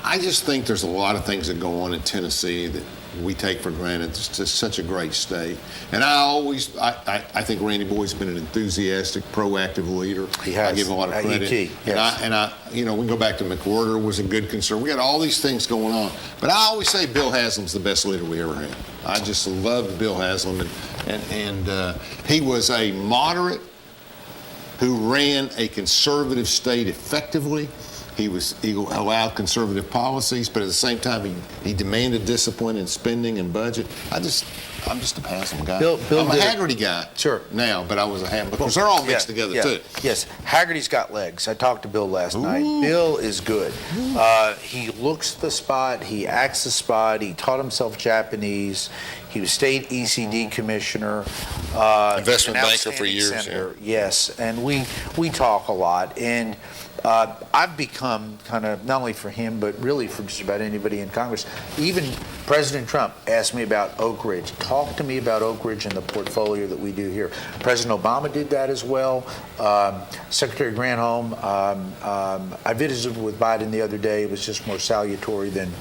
I just think there's a lot of things that go on in Tennessee that we take for granted. It's just such a great state. And I think Randy Boyd's been an enthusiastic, proactive leader. He has. I give him a lot of credit. ET, yes. And I, we can go back to McWhorter was a good concern. We got all these things going on. But I always say Bill Haslam's the best leader we ever had. I just loved Bill Haslam. And he was a moderate who ran a conservative state effectively. He allowed conservative policies, but at the same time, he demanded discipline in spending and budget. I'm just a Haslam guy. Bill I'm a Haggerty guy now, but I was a Haslam because they're all mixed together too. Yes, Haggerty's got legs. I talked to Bill last night. Bill is good. He looks the spot. He acts the spot. He taught himself Japanese. He was state ECD commissioner. Investment banker for years. Senator. Yes, and we talk a lot. And I've become kind of, not only for him, but really for just about anybody in Congress. Even President Trump asked me about Oak Ridge. Talk to me about Oak Ridge and the portfolio that we do here. President Obama did that as well. Secretary Granholm, I visited with Biden the other day. It was just more salutary than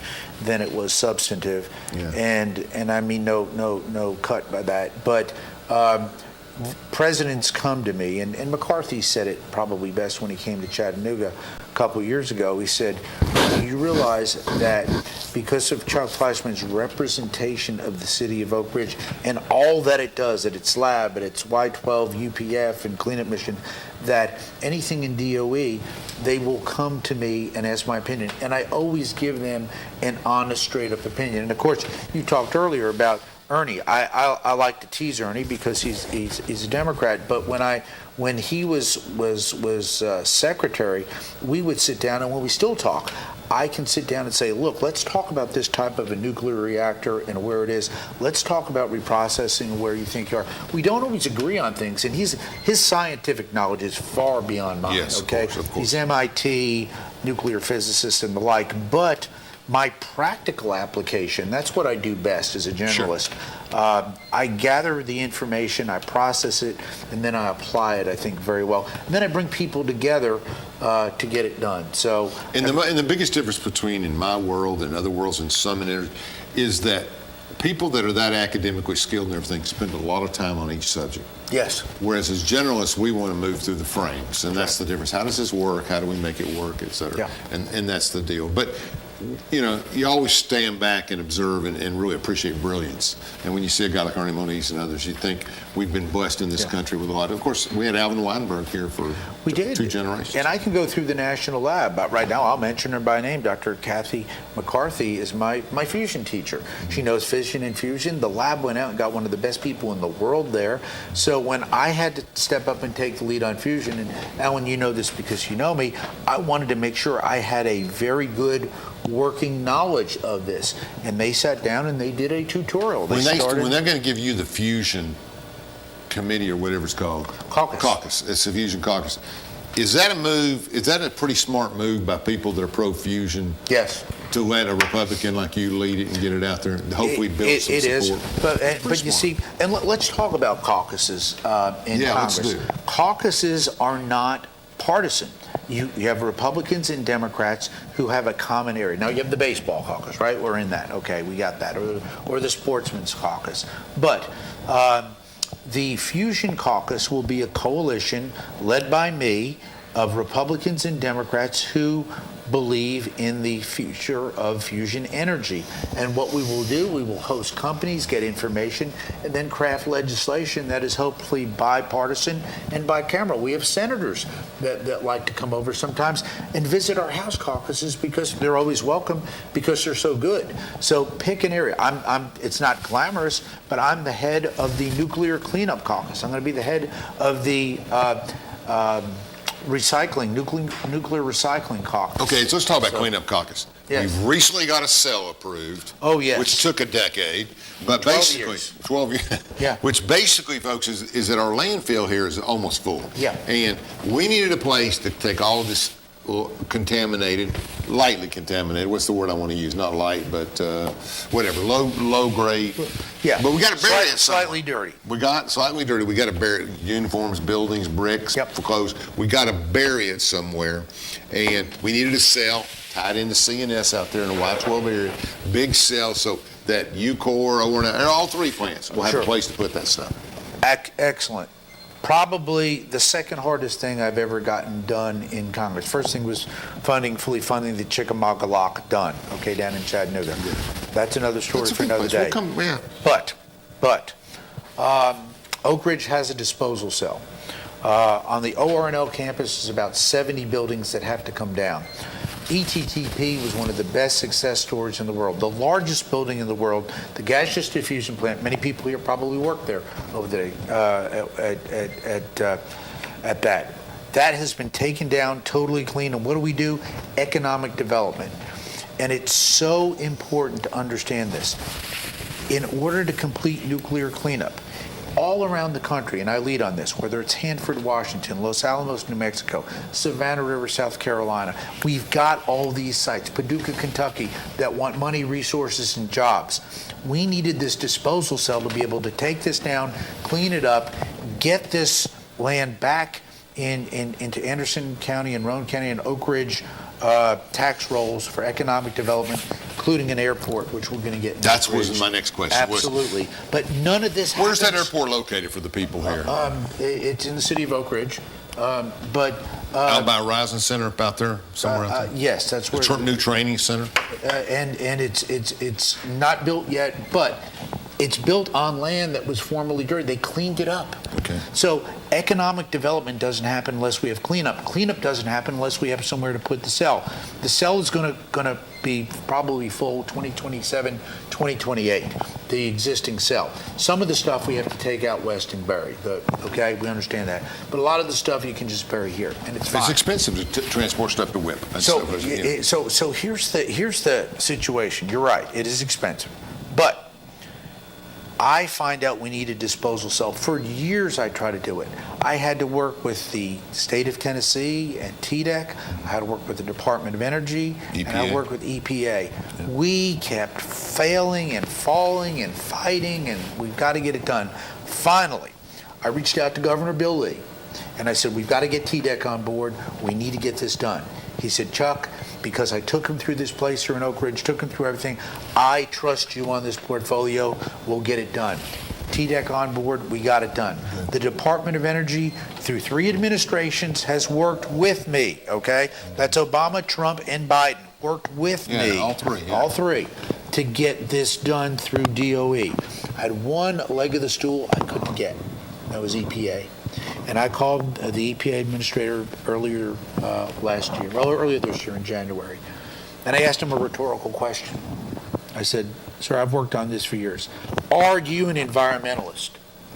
it was substantive. Yeah. And I mean no cut by that. But presidents come to me, and McCarthy said it probably best when he came to Chattanooga a couple of years ago. He said, you realize that because of Chuck Fleischmann's representation of the city of Oak Ridge and all that it does at its lab, at its Y12, UPF, and cleanup mission, that anything in DOE, they will come to me and ask my opinion. And I always give them an honest, straight-up opinion. And, of course, you talked earlier about Ernie. I like to tease Ernie because he's a Democrat. But when he was secretary, we would sit down, and when we still talk, I can sit down and say, look, let's talk about this type of a nuclear reactor and where it is. Let's talk about reprocessing where you think you are. We don't always agree on things, and his scientific knowledge is far beyond mine. Yes, okay, of course. He's MIT nuclear physicist and the like, but my practical application, that's what I do best as a generalist. Sure. I gather the information, I process it, and then I apply it, I think, very well. And then I bring people together to get it done. So, and the biggest difference between in my world and other worlds in some areas is that people that are that academically skilled and everything spend a lot of time on each subject. Yes. Whereas as generalists, we want to move through the frames, and that's the difference. How does this work? How do we make it work, et cetera? Yeah. And that's the deal. But you always stand back and observe and really appreciate brilliance. And when you see a guy like Ernie Moniz and others, you think we've been blessed in this country with a lot. Of course, we had Alvin Weinberg here for 2 generations. And I can go through the national lab. But right now, I'll mention her by name. Dr. Kathy McCarthy is my fusion teacher. Mm-hmm. She knows fission and fusion. The lab went out and got one of the best people in the world there. So when I had to step up and take the lead on fusion, and Alan, you know this because you know me, I wanted to make sure I had a very good working knowledge of this, and they sat down and they did a tutorial. When they're going to give you the fusion committee or whatever it's called, caucus. It's a fusion caucus. Is that a move? Is that a pretty smart move by people that are pro-fusion? Yes. To let a Republican like you lead it and get it out there and hopefully build some support. It is, but you see, and let's talk about caucuses in Congress. Let's do. Caucuses are not partisan. You have Republicans and Democrats who have a common area. Now you have the baseball caucus, right? We're in that. Okay, we got that. Or the sportsman's caucus. But the Fusion Caucus will be a coalition led by me of Republicans and Democrats who believe in the future of fusion energy. And what we will do, we will host companies, get information, and then craft legislation that is hopefully bipartisan and bicameral. We have senators that like to come over sometimes and visit our House caucuses because they're always welcome because they're so good. So pick an area. It's not glamorous, but I'm the head of the Nuclear Cleanup Caucus. I'm going to be the head of the nuclear recycling caucus. Okay, so let's talk about Cleanup Caucus. Yes. We've recently got a cell approved. Oh, yes. Which took a decade. But 12 basically, years. 12 years. Yeah. Which basically, folks, is that our landfill here is almost full. Yeah. And we needed a place to take all of this contaminated, lightly contaminated. What's the word I want to use? Not light, but whatever. Low grade. Yeah. But we got to bury it somewhere. Slightly dirty. We got to bury it. Uniforms, buildings, bricks, for clothes. We got to bury it somewhere. And we needed a cell tied into CNS out there in the Y12 area. Big cell so that UCOR, and all three plants will have a place to put that stuff. Excellent. Probably the second hardest thing I've ever gotten done in Congress. First thing was fully funding the Chickamauga Lock done, okay, down in Chattanooga. That's another story for another day. But Oak Ridge has a disposal cell. On the ORNL campus, there's about 70 buildings that have to come down. ETTP was one of the best success stories in the world. The largest building in the world, the gaseous diffusion plant. Many people here probably work there over there at that. That has been taken down, totally clean. And what do? Economic development. And it's so important to understand this. In order to complete nuclear cleanup, all around the country, and I lead on this, whether it's Hanford, Washington, Los Alamos, New Mexico, Savannah River, South Carolina, we've got all these sites, Paducah, Kentucky, that want money, resources, and jobs. We needed this disposal cell to be able to take this down, clean it up, get this land back into Anderson County and Roane County and Oak Ridge tax rolls for economic development, including an airport, which we're going to get. That was my next question. Absolutely. But none of this Where's happens. that airport located for the people here? It's in the city of Oak Ridge. Out by Horizon Center up out there, somewhere out there? Yes, that's where. New training center? And it's not built yet, but it's built on land that was formerly dirty. They cleaned it up. Okay. So economic development doesn't happen unless we have cleanup. Cleanup doesn't happen unless we have somewhere to put the cell. The cell is going to be probably full 2027, 2028, the existing cell. Some of the stuff we have to take out west and bury. Okay, we understand that. But a lot of the stuff you can just bury here, and it's fine. It's expensive to transport stuff to WIP. So here's the situation. You're right. It is expensive. But I find out we need a disposal cell. For years, I tried to do it. I had to work with the state of Tennessee and TDEC. I had to work with the Department of Energy, EPA. and I worked with EPA. Yeah. We kept failing and falling and fighting, and we've got to get it done. Finally, I reached out to Governor Bill Lee, and I said, we've got to get TDEC on board. We need to get this done. He said, Chuck, because I took him through this place here in Oak Ridge, took him through everything, I trust you on this portfolio. We'll get it done. TDEC on board, we got it done. The Department of Energy, through 3 administrations, has worked with me, okay? That's Obama, Trump, and Biden. Worked with me. All three. Yeah. All three. To get this done through DOE. I had one leg of the stool I couldn't get. That was EPA. And I called the EPA administrator earlier this year in January, and I asked him a rhetorical question. I said, sir, I've worked on this for years. Are you an environmentalist?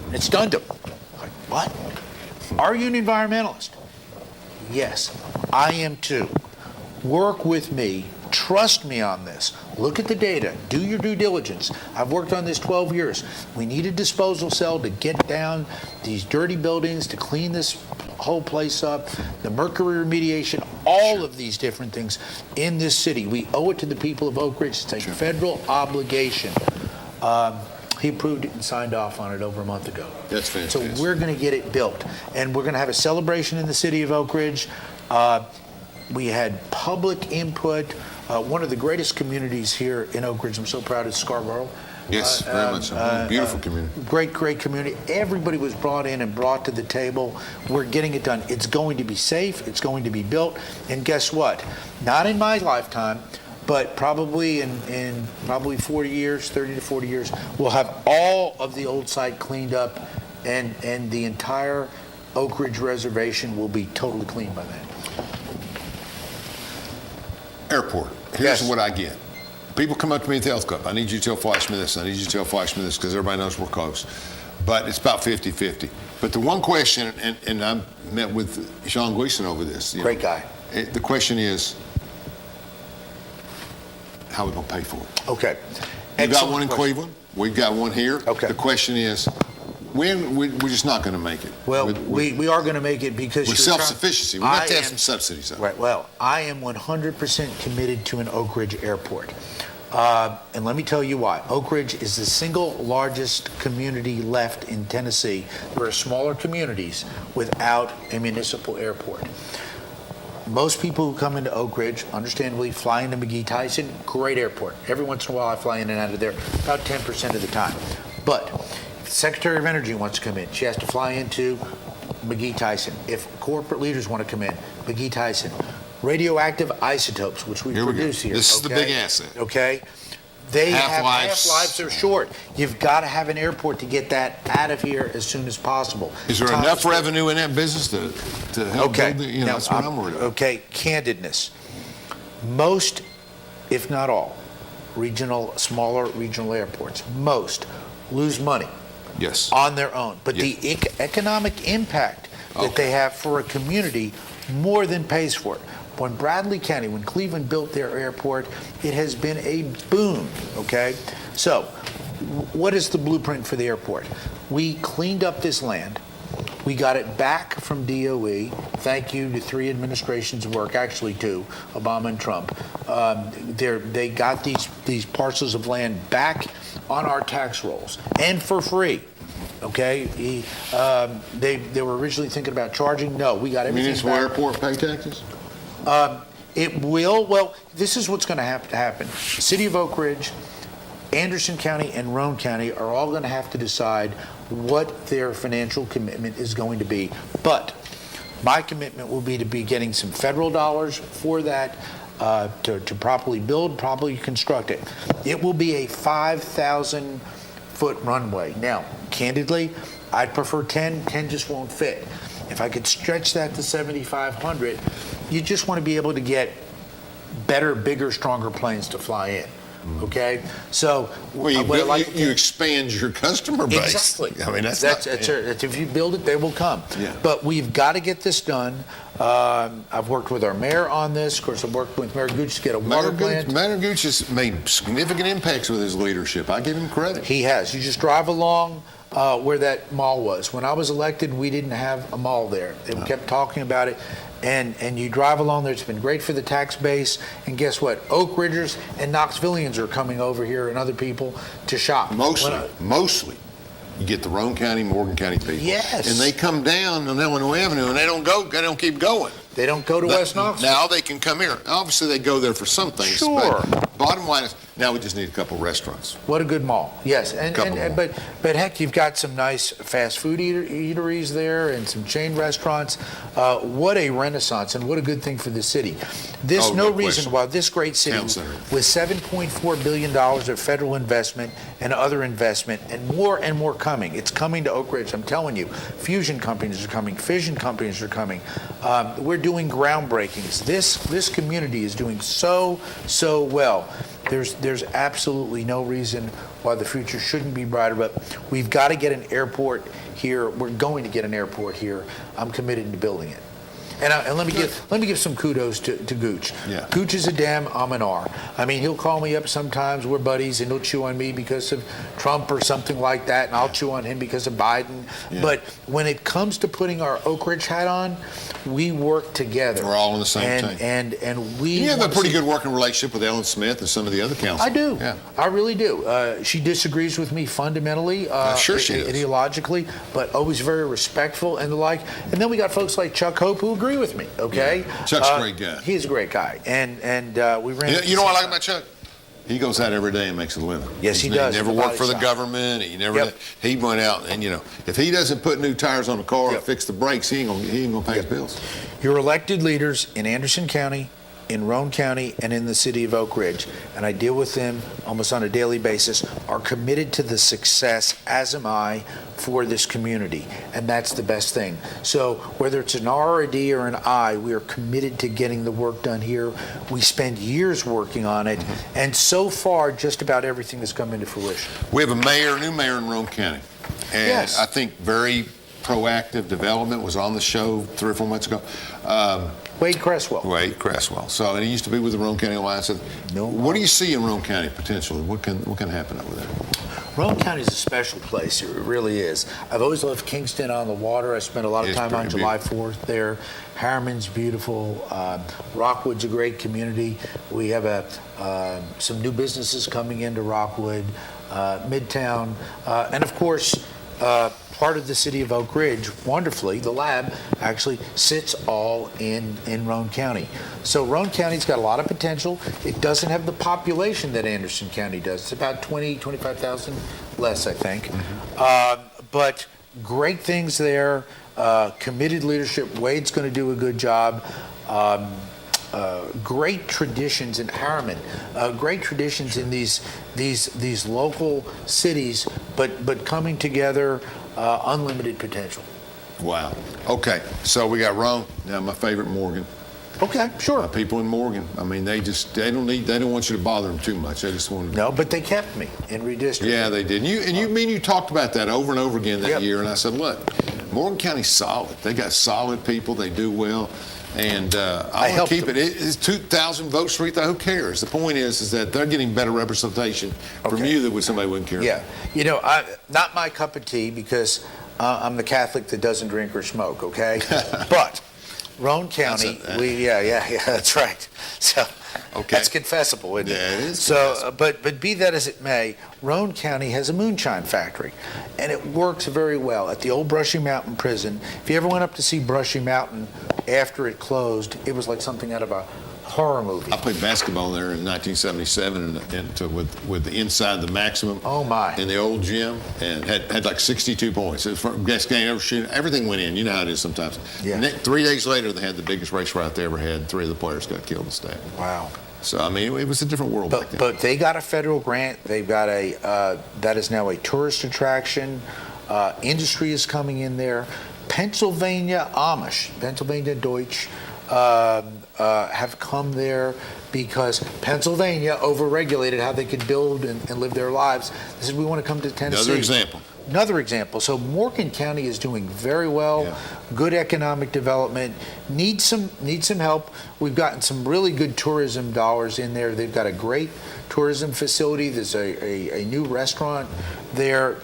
And it stunned him. Like, what? Are you an environmentalist? Yes, I am too. Work with me. Trust me on this. Look at the data. Do your due diligence. I've worked on this 12 years. We need a disposal cell to get down these dirty buildings, to clean this whole place up, the mercury remediation, all of these different things in this city. We owe it to the people of Oak Ridge. It's a federal obligation. He approved it and signed off on it over a month ago. That's fantastic. So we're going to get it built. And we're going to have a celebration in the city of Oak Ridge. We had public input. One of the greatest communities here in Oak Ridge, I'm so proud, is Scarborough. Yes, very much so. Beautiful community. Great community. Everybody was brought in and brought to the table. We're getting it done. It's going to be safe. It's going to be built. And guess what? Not in my lifetime, but probably in probably 40 years, 30 to 40 years, we'll have all of the old site cleaned up, and the entire Oak Ridge Reservation will be totally clean by then. Airport. Here's what I get. People come up to me at the health club. I need you to tell Fleischmann this. I need you to tell Fleischmann this because everybody knows we're close. But it's about 50-50. But the one question, and I met with Sean Gleason over this. Great guy. The question is, how are we going to pay for it? Okay. We've got one in Cleveland. We've got one here. Okay. The question is, we're just not going to make it. Well, we are going to make it because we're self-sufficiency. We have to have some subsidies. Right. Well, I am 100% committed to an Oak Ridge airport. And let me tell you why. Oak Ridge is the single largest community left in Tennessee. There are smaller communities without a municipal airport. Most people who come into Oak Ridge, understandably, fly into McGee-Tyson, great airport. Every once in a while I fly in and out of there about 10% of the time. But if the Secretary of Energy wants to come in, she has to fly into McGee-Tyson. If corporate leaders want to come in, McGee-Tyson. Radioactive isotopes, which we produce here. This is the big asset. Okay? They have Half-lives. half-lives are short. You've got to have an airport to get that out of here as soon as possible. Is there enough revenue in that business to help build it? Now, That's what I'm worried about. Okay, candidness. Most, if not all, smaller regional airports, most lose money on their own. But the economic impact that they have for a community more than pays for it. When Bradley County, when Cleveland built their airport, it has been a boon, okay? So, what is the blueprint for the airport? We cleaned up this land. We got it back from DOE. Thank you to 3 administrations' work, actually 2, Obama and Trump. They got these parcels of land back on our tax rolls, and for free. Okay, they were originally thinking about charging. No, we got everything Municipal back. airport pay taxes? It will. Well, this is what's going to have to happen. The City of Oak Ridge, Anderson County, and Roane County are all going to have to decide what their financial commitment is going to be. But my commitment will be to be getting some federal dollars for that, to properly build, properly construct it. It will be a 5,000-foot runway. Now, candidly, I'd prefer 10. 10 just won't fit. If I could stretch that to 7,500, you just want to be able to get better, bigger, stronger planes to fly in. Okay, so you expand your customer base. Exactly. I mean, that's if you build it, they will come. Yeah. But we've got to get this done. I've worked with our mayor on this. Of course, I've worked with Mayor Gooch to get a water plant. Mayor Gooch has made significant impacts with his leadership. I give him credit. He has. You just drive along where that mall was. When I was elected, we didn't have a mall there. They kept talking about it. And you drive along there. It's been great for the tax base. And guess what? Oak Ridgers and Knoxvillians are coming over here, and other people to shop. Mostly, you get the Roane County, Morgan County people. Yes. And they come down on Illinois Avenue, and they don't keep going. They don't go to West Knoxville. Now they can come here. Obviously, they go there for some things. Sure. But bottom line is, now we just need a couple restaurants. What a good mall. Yes. But heck, you've got some nice fast food eateries there and some chain restaurants. What a renaissance, and what a good thing for the city. There's no reason why this great city, with $7.4 billion of federal investment and other investment, and more coming. It's coming to Oak Ridge. I'm telling you, fusion companies are coming. Fission companies are coming. We're doing groundbreakings. This community is doing so well. There's absolutely no reason why the future shouldn't be brighter, but we've got to get an airport here. We're going to get an airport here. I'm committed to building it. And let me give some kudos to Gooch. Yeah. Gooch is a damn, I'm an R. I mean, he'll call me up sometimes. We're buddies, and he'll chew on me because of Trump or something like that, and I'll chew on him because of Biden. Yeah. But when it comes to putting our Oak Ridge hat on, we work together. We're all on the same team. And we. You have a pretty good working relationship with Ellen Smith and some of the other councils. I do. Yeah. I really do. She disagrees with me fundamentally, sure she does. ideologically, but always very respectful and the like. And then we got folks like Chuck Hope who agree with me. Okay. Yeah. Chuck's a great guy. He's a great guy, and we ran. You know what I like about Chuck? He goes out every day and makes a living. Yes, he does. He never worked for the government. He never. He went out and if he doesn't put new tires on the car or fix the brakes, he ain't gonna pay his bills. Your elected leaders in Anderson County, in Roane County, and in the city of Oak Ridge, and I deal with them almost on a daily basis, are committed to the success, as am I, for this community, and that's the best thing. So whether it's an R or a D or an I, we are committed to getting the work done here. We spend years working on it, and so far, just about everything has come into fruition. We have a new mayor in Roane County, and I think very proactive development. Was on the show 3 or 4 months ago. Wade Cresswell. So, and he used to be with the Roane County Alliance. What do you see in Roane County potentially? What can happen over there? Roane County is a special place. It really is. I've always loved Kingston on the water. I spent a lot of time on July 4th there. Harriman's beautiful. Rockwood's a great community. We have some new businesses coming into Rockwood, Midtown, and of course, part of the city of Oak Ridge, wonderfully, the lab actually sits all in Roane County. So Roane County's got a lot of potential. It doesn't have the population that Anderson County does. It's about 25,000 less, I think. But great things there, committed leadership. Wade's going to do a good job. Great traditions in Harriman, great traditions in these local cities, but coming together, unlimited potential. Wow. Okay, so we got Roane. Now my favorite, Morgan. Okay, sure. People in Morgan. I mean, they don't want you to bother them too much. They just want to. No, but they kept me in redistricting. Yeah, they did. You talked about that over and over again that year, and I said, look, Morgan County's solid. They got solid people. They do well. And I want to keep it. It's 2,000 votes for 3,000. Who cares? The point is that they're getting better representation from you than somebody wouldn't care. Yeah. Not my cup of tea because I'm the Catholic that doesn't drink or smoke, okay? But Roane County, that's right. So that's confessable, isn't it? Yeah, it is. So, but be that as it may, Roane County has a moonshine factory, and it works very well at the old Brushy Mountain Prison. If you ever went up to see Brushy Mountain after it closed, it was like something out of a horror movie. I played basketball there in 1977 with the inside the maximum. Oh my! In the old gym, and had like 62 points. It was the best game ever shooting. Everything went in. You know how it is sometimes. Yeah. 3 days later, they had the biggest race riot they ever had. 3 of the players got killed instead. Wow. So I mean, it was a different world back then. But they got a federal grant. They've got that is now a tourist attraction. Industry is coming in there. Pennsylvania Amish, Pennsylvania Deutsch, have come there because Pennsylvania overregulated how they could build and live their lives. They said, we want to come to Tennessee. Another example. So Morgan County is doing very well. Good economic development. Needs some help. We've gotten some really good tourism dollars in there. They've got a great tourism facility. There's a new restaurant there.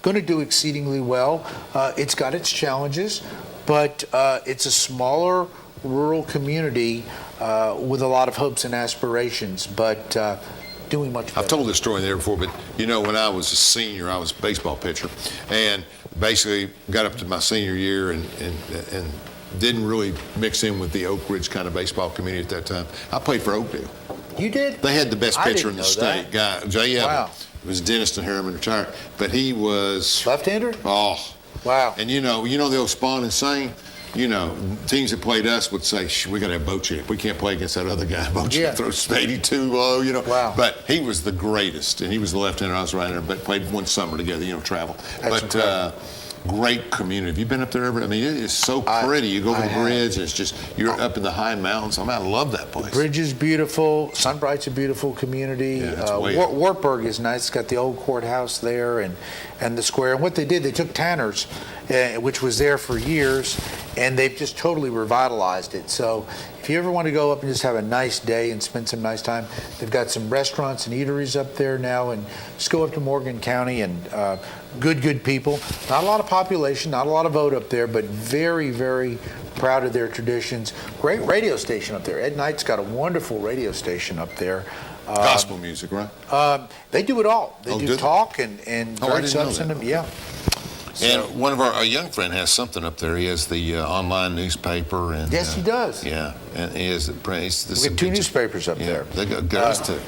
Going to do exceedingly well. It's got its challenges, but it's a smaller rural community with a lot of hopes and aspirations, but doing much better. I've told this story there before, but when I was a senior, I was a baseball pitcher, and basically got up to my senior year and didn't really mix in with the Oak Ridge kind of baseball community at that time. I played for Oakdale. You did? They had the best pitcher in the state, guy Jay Evans. Wow. It was Dennis and Harriman retired, but he was left-hander. Oh, wow! And the old Spawn and saying, teams that played us would say, we got to have Bocek. We can't play against that other guy. Bocek throws 82 low, Wow. But he was the greatest, and he was the left-hander. I was right-hander, but played one summer together. Travel. That's great community. Have you been up there ever? I mean, it is so pretty. You go over the bridge, and it's just, you're up in the high mountains. I love that place. The bridge is beautiful. Sunbright's a beautiful community. Wartburg is nice. It's got the old courthouse there and the square. And what they did, they took Tanner's, which was there for years, and they've just totally revitalized it. So if you ever want to go up and just have a nice day and spend some nice time, they've got some restaurants and eateries up there now, and just go up to Morgan County, and good people. Not a lot of population, not a lot of vote up there, but very, very proud of their traditions. Great radio station up there. Ed Knight's got a wonderful radio station up there. Gospel music, right? They do it all. They Oh, do do they? talk and Oh, I very didn't know that. substantive. Yeah. And one of our, a young friend has something up there. He has the online newspaper. And Yes, he does. Yeah, and he has We got two newspapers up there. They got us too.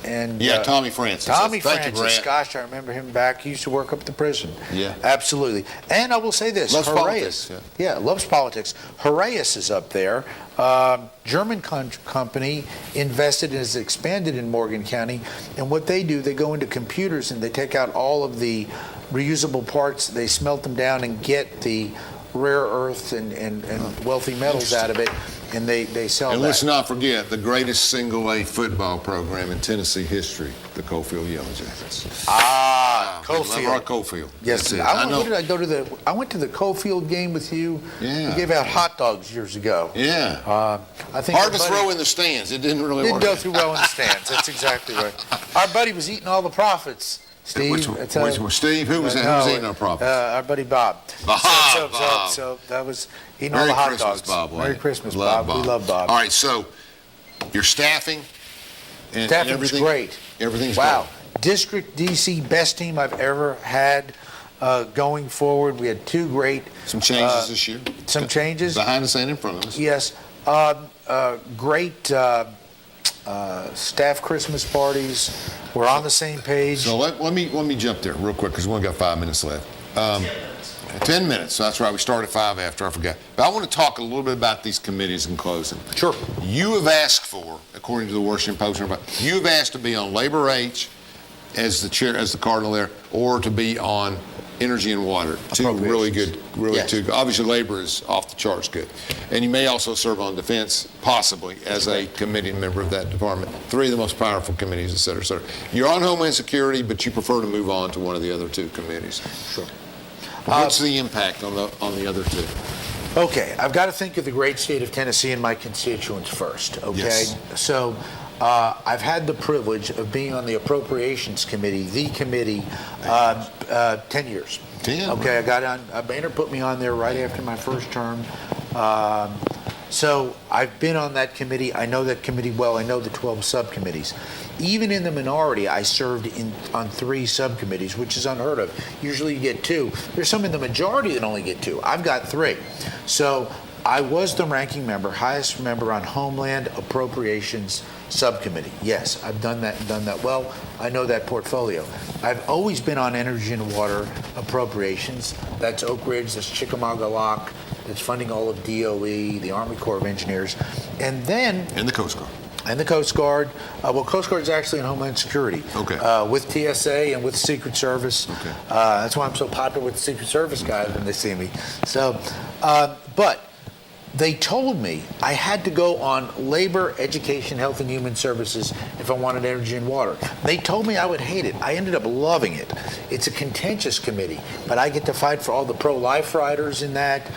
And Yeah, Tommy Francis. Tommy Thank you, Francis, Brant. gosh, I remember him back. He used to work up at the prison. Yeah. Absolutely. And I will say this. Loves Horaeus. politics, Yeah, loves politics. Horaeus is up there. German company invested and has expanded in Morgan County. And what they do, they go into computers and they take out all of the reusable parts. They smelt them down and get the rare earth and wealthy metals out of it. And they sell And that. let's not forget the greatest single-A football program in Tennessee history, the Cofield Yellow Jackets. Cofield. We love our Cofield. Yes, That's it. I know. went to the Cofield game with you. Yeah. We gave out hot dogs years ago. Yeah. I think Hard our to buddy- throw in the stands. It didn't really Didn't work. go through well in the stands. That's exactly right. Our buddy was eating all the profits. Steve, Which one? Steve? Who was that? Who was eating our profits? Our buddy Bob. Bob. So that was eating all Merry the hot Christmas, dogs. Bob. Merry Christmas, Love Bob. We love Bob. All right, so your staffing and Staffing's everything. great. Everything's Wow. great. District DC, best team I've ever had going forward. We had two great. Some changes this year. Some changes. Behind us and in front of us. Yes. Great staff Christmas parties. We're on the same page. So let me jump there real quick because we only got 5 minutes left. 10 minutes. So that's right. We started 5 after. I forgot. But I want to talk a little bit about these committees in closing. Sure. You have asked for, according to the Washington Post, and everybody, you have asked to be on Labor H as the chair, as the cardinal there, or to be on Energy and Water. Two really good, Yes. two. Obviously, Labor is off the charts good, and you may also serve on Defense, possibly as a committee member of that department. 3 of the most powerful committees, et cetera, et cetera. You're on Homeland Security, but you prefer to move on to one of the other 2 committees. Sure. What's the impact on the other 2? Okay, I've got to think of the great state of Tennessee and my constituents first, okay? Yes. So I've had the privilege of being on the Appropriations Committee, the committee, 10 years. 10? Okay, I got on, Boehner put me on there right after my first term. So I've been on that committee. I know that committee well. I know the 12 subcommittees. Even in the minority, I served on 3 subcommittees, which is unheard of. Usually you get 2. There's some in the majority that only get 2. I've got 3. So I was the ranking member, highest member on Homeland Appropriations Subcommittee. Yes, I've done that well. I know that portfolio. I've always been on Energy and Water Appropriations. That's Oak Ridge, that's Chickamauga Lock, that's funding all of DOE, the Army Corps of Engineers. And then... And the Coast Guard. And the Coast Guard. Well, Coast Guard is actually in Homeland Security. Okay. With TSA and with Secret Service. Okay. That's why I'm so popular with the Secret Service guys when they see me. So, but they told me I had to go on Labor, Education, Health, and Human Services if I wanted Energy and Water. They told me I would hate it. I ended up loving it. It's a contentious committee, but I get to fight for all the pro-life riders in that.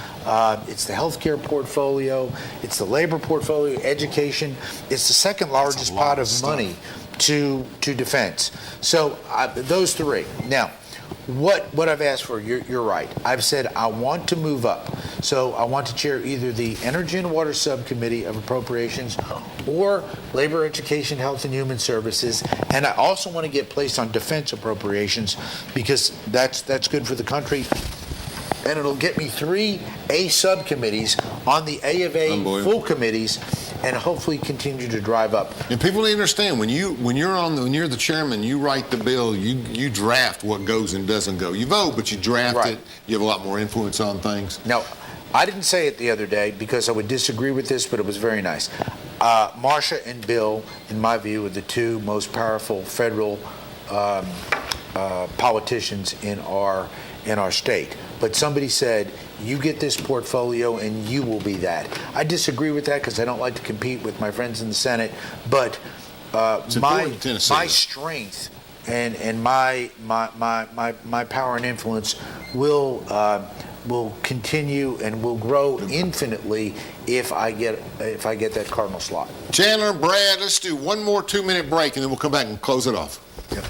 It's the healthcare portfolio. It's the labor portfolio, education. It's the second largest pot of money to defense. So those 3. Now, what I've asked for, you're right. I've said I want to move up. So I want to chair either the Energy and Water Subcommittee of Appropriations or Labor, Education, Health, and Human Services. And I also want to get placed on Defense Appropriations because that's good for the country. And it'll get me 3 A subcommittees on the A of A full committees, and hopefully continue to drive up. And people need to understand when you're the chairman, you write the bill, you draft what goes and doesn't go. You vote, but you draft it. You have a lot more influence on things. Now, I didn't say it the other day because I would disagree with this, but it was very nice. Marcia and Bill, in my view, are the 2 most powerful federal politicians in our state. But somebody said, you get this portfolio and you will be that. I disagree with that because I don't like to compete with my friends in the Senate. But my strength and my power and influence will will continue and will grow infinitely if I get that Cardinal slot. Chandler, Brad, let's do one more 2-minute break, and then we'll come back and close it off. Yep.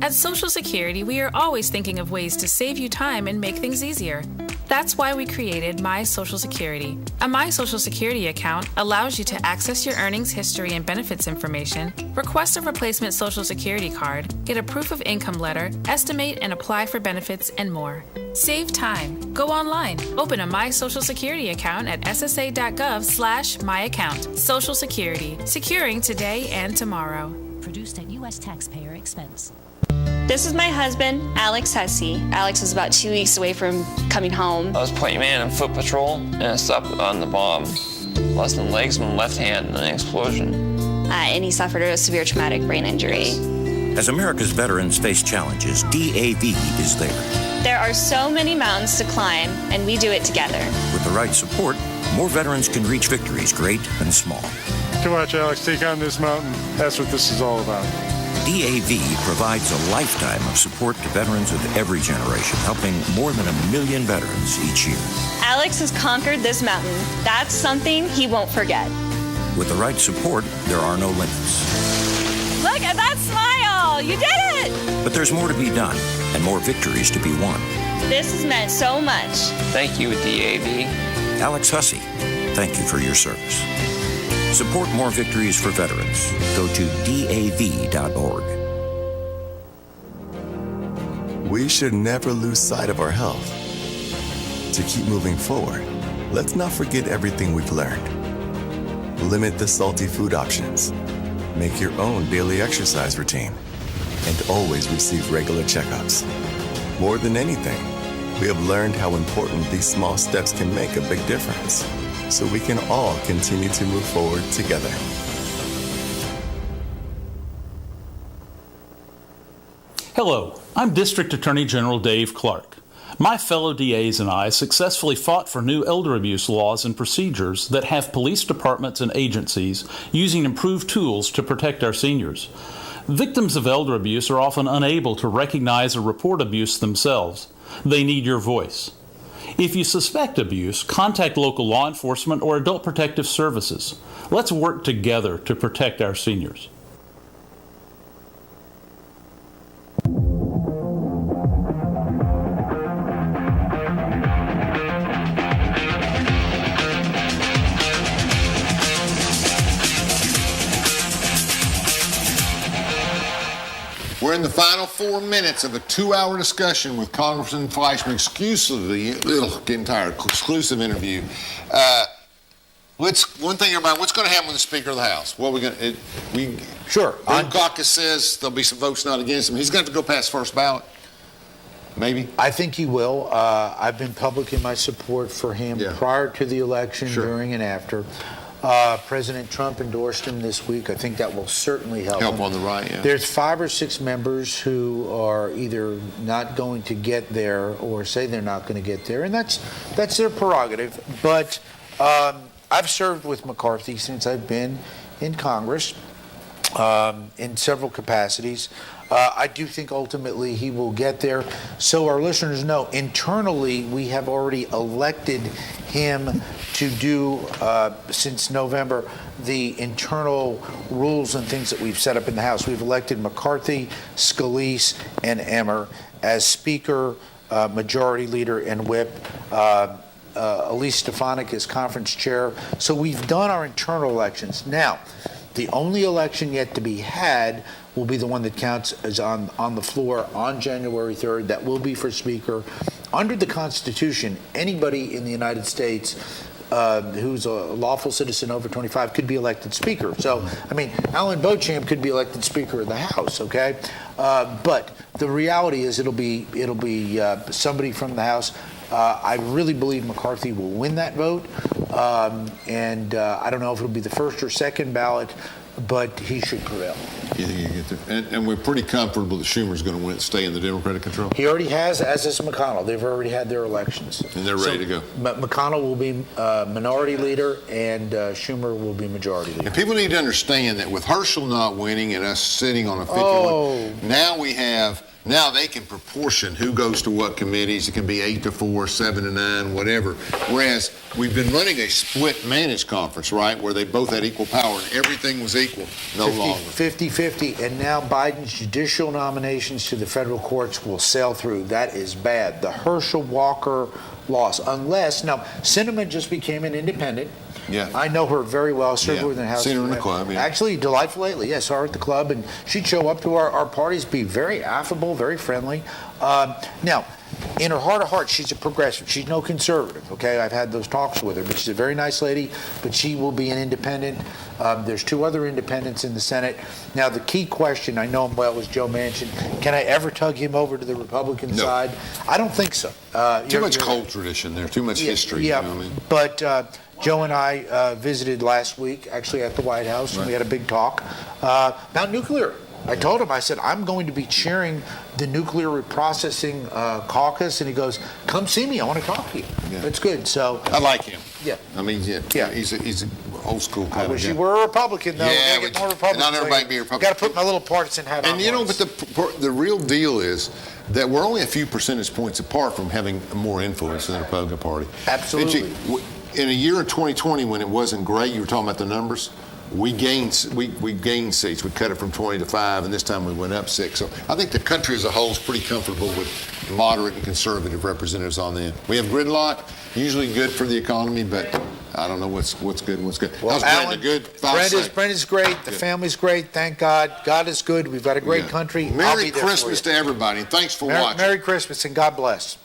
At Social Security, we are always thinking of ways to save you time and make things easier. That's why we created My Social Security. A My Social Security account allows you to access your earnings history and benefits information, request a replacement Social Security card, get a proof of income letter, estimate and apply for benefits, and more. Save time. Go online. Open a My Social Security account at ssa.gov/myaccount. Social Security. Securing today and tomorrow. Produced at U.S. taxpayer expense. This is my husband, Alex Hussey. Alex is about 2 weeks away from coming home. I was point man in foot patrol, and I stopped on the bomb. Lost my legs and my left hand in an explosion. And he suffered a severe traumatic brain injury. As America's veterans face challenges, DAV is there. There are so many mountains to climb, and we do it together. With the right support, more veterans can reach victories great and small. To watch Alex take on this mountain, that's what this is all about. DAV provides a lifetime of support to veterans of every generation, helping more than 1 million veterans each year. Alex has conquered this mountain. That's something he won't forget. With the right support, there are no limits. Look at that smile! You did it! But there's more to be done and more victories to be won. This has meant so much. Thank you, DAV. Alex Hussey, thank you for your service. Support more victories for veterans. Go to DAV.org. We should never lose sight of our health. To keep moving forward, let's not forget everything we've learned. Limit the salty food options. Make your own daily exercise routine. And always receive regular checkups. More than anything, we have learned how important these small steps can make a big difference, so we can all continue to move forward together. Hello, I'm District Attorney General Dave Clark. My fellow DAs and I successfully fought for new elder abuse laws and procedures that have police departments and agencies using improved tools to protect our seniors. Victims of elder abuse are often unable to recognize or report abuse themselves. They need your voice. If you suspect abuse, contact local law enforcement or adult protective services. Let's work together to protect our seniors. We're in the final 4 minutes of a 2-hour discussion with Congressman Fleischmann, exclusively, getting tired, exclusive interview. One thing, everybody, what's going to happen with the Speaker of the House? What are we going to, Sure. Bill Caucus says there'll be some votes not against him. He's going to have to go past first ballot. Maybe. I think he will. I've been public in my support for him prior to the election, during and after. President Trump endorsed him this week. I think that will certainly help him. On the right, yeah. There's 5 or 6 members who are either not going to get there or say they're not going to get there, and that's their prerogative. But I've served with McCarthy since I've been in Congress in several capacities. I do think ultimately he will get there. So our listeners know, internally we have already elected him to do, since November, the internal rules and things that we've set up in the House. We've elected McCarthy, Scalise, and Emmer as Speaker, Majority Leader, and Whip. Elise Stefanik is Conference Chair. So we've done our internal elections. Now, the only election yet to be had will be the one that counts as on the floor on January 3rd. That will be for Speaker. Under the Constitution, anybody in the United States who's a lawful citizen over 25 could be elected Speaker. So, I mean, Alan Beauchamp could be elected Speaker of the House, okay? But the reality is it'll be somebody from the House. I really believe McCarthy will win that vote, and I don't know if it'll be the first or second ballot, but he should prevail. You think you get there? And we're pretty comfortable that Schumer's going to stay in the Democratic control? He already has, as is McConnell. They've already had their elections. And they're ready to go. McConnell will be minority leader, and Schumer will be majority leader. And people need to understand that with Herschel not winning and us sitting on a 51, now they can proportion who goes to what committees. It can be 8-4, 7-9, whatever. Whereas we've been running a split managed conference, right, where they both had equal power and everything was equal. No longer. 50-50, and now Biden's judicial nominations to the federal courts will sail through. That is bad. The Herschel Walker loss, unless now Sinema just became an independent. Yeah. I know her very well. Served with her in the House. Seen her in the club, yeah. Actually, delightful lately. Yes, saw her at the club, and she'd show up to our parties, be very affable, very friendly. Now, in her heart of hearts, she's a progressive. She's no conservative, okay? I've had those talks with her, but she's a very nice lady, but she will be an independent. There's two other independents in the Senate. Now, the key question, I know him well, was Joe Manchin. Can I ever tug him over to the Republican side? I don't think so. Too much cold tradition there, too much history. Yeah, you know what I mean? But Joe and I visited last week, actually at the White House, and we had a big talk about nuclear. I told him, I said, I'm going to be chairing the nuclear reprocessing caucus, and he goes, come see me, I want to talk to you. Yeah. That's good. So I like him. Yeah. I mean, he's an old school kind of guy. I wish he were a Republican, though. Yeah, get more Republicans. not everybody can be a Republican. Got to put my little partisan hat on. And you know, but the real deal is that we're only a few percentage points apart from having more influence in the Republican Party. Absolutely. In a year of 2020, when it wasn't great, you were talking about the numbers. We gained seats. We cut it from 20 to 5, and this time we went up 6. So I think the country as a whole is pretty comfortable with moderate and conservative representatives on the end. We have gridlock, usually good for the economy, but I don't know what's good and what's good. Well, How's Alan, Brenda? Good? Brenda's great. The family's great. Thank God. God is good. We've got a great country. Merry Christmas to everybody, and thanks for watching. Merry Christmas, and God bless.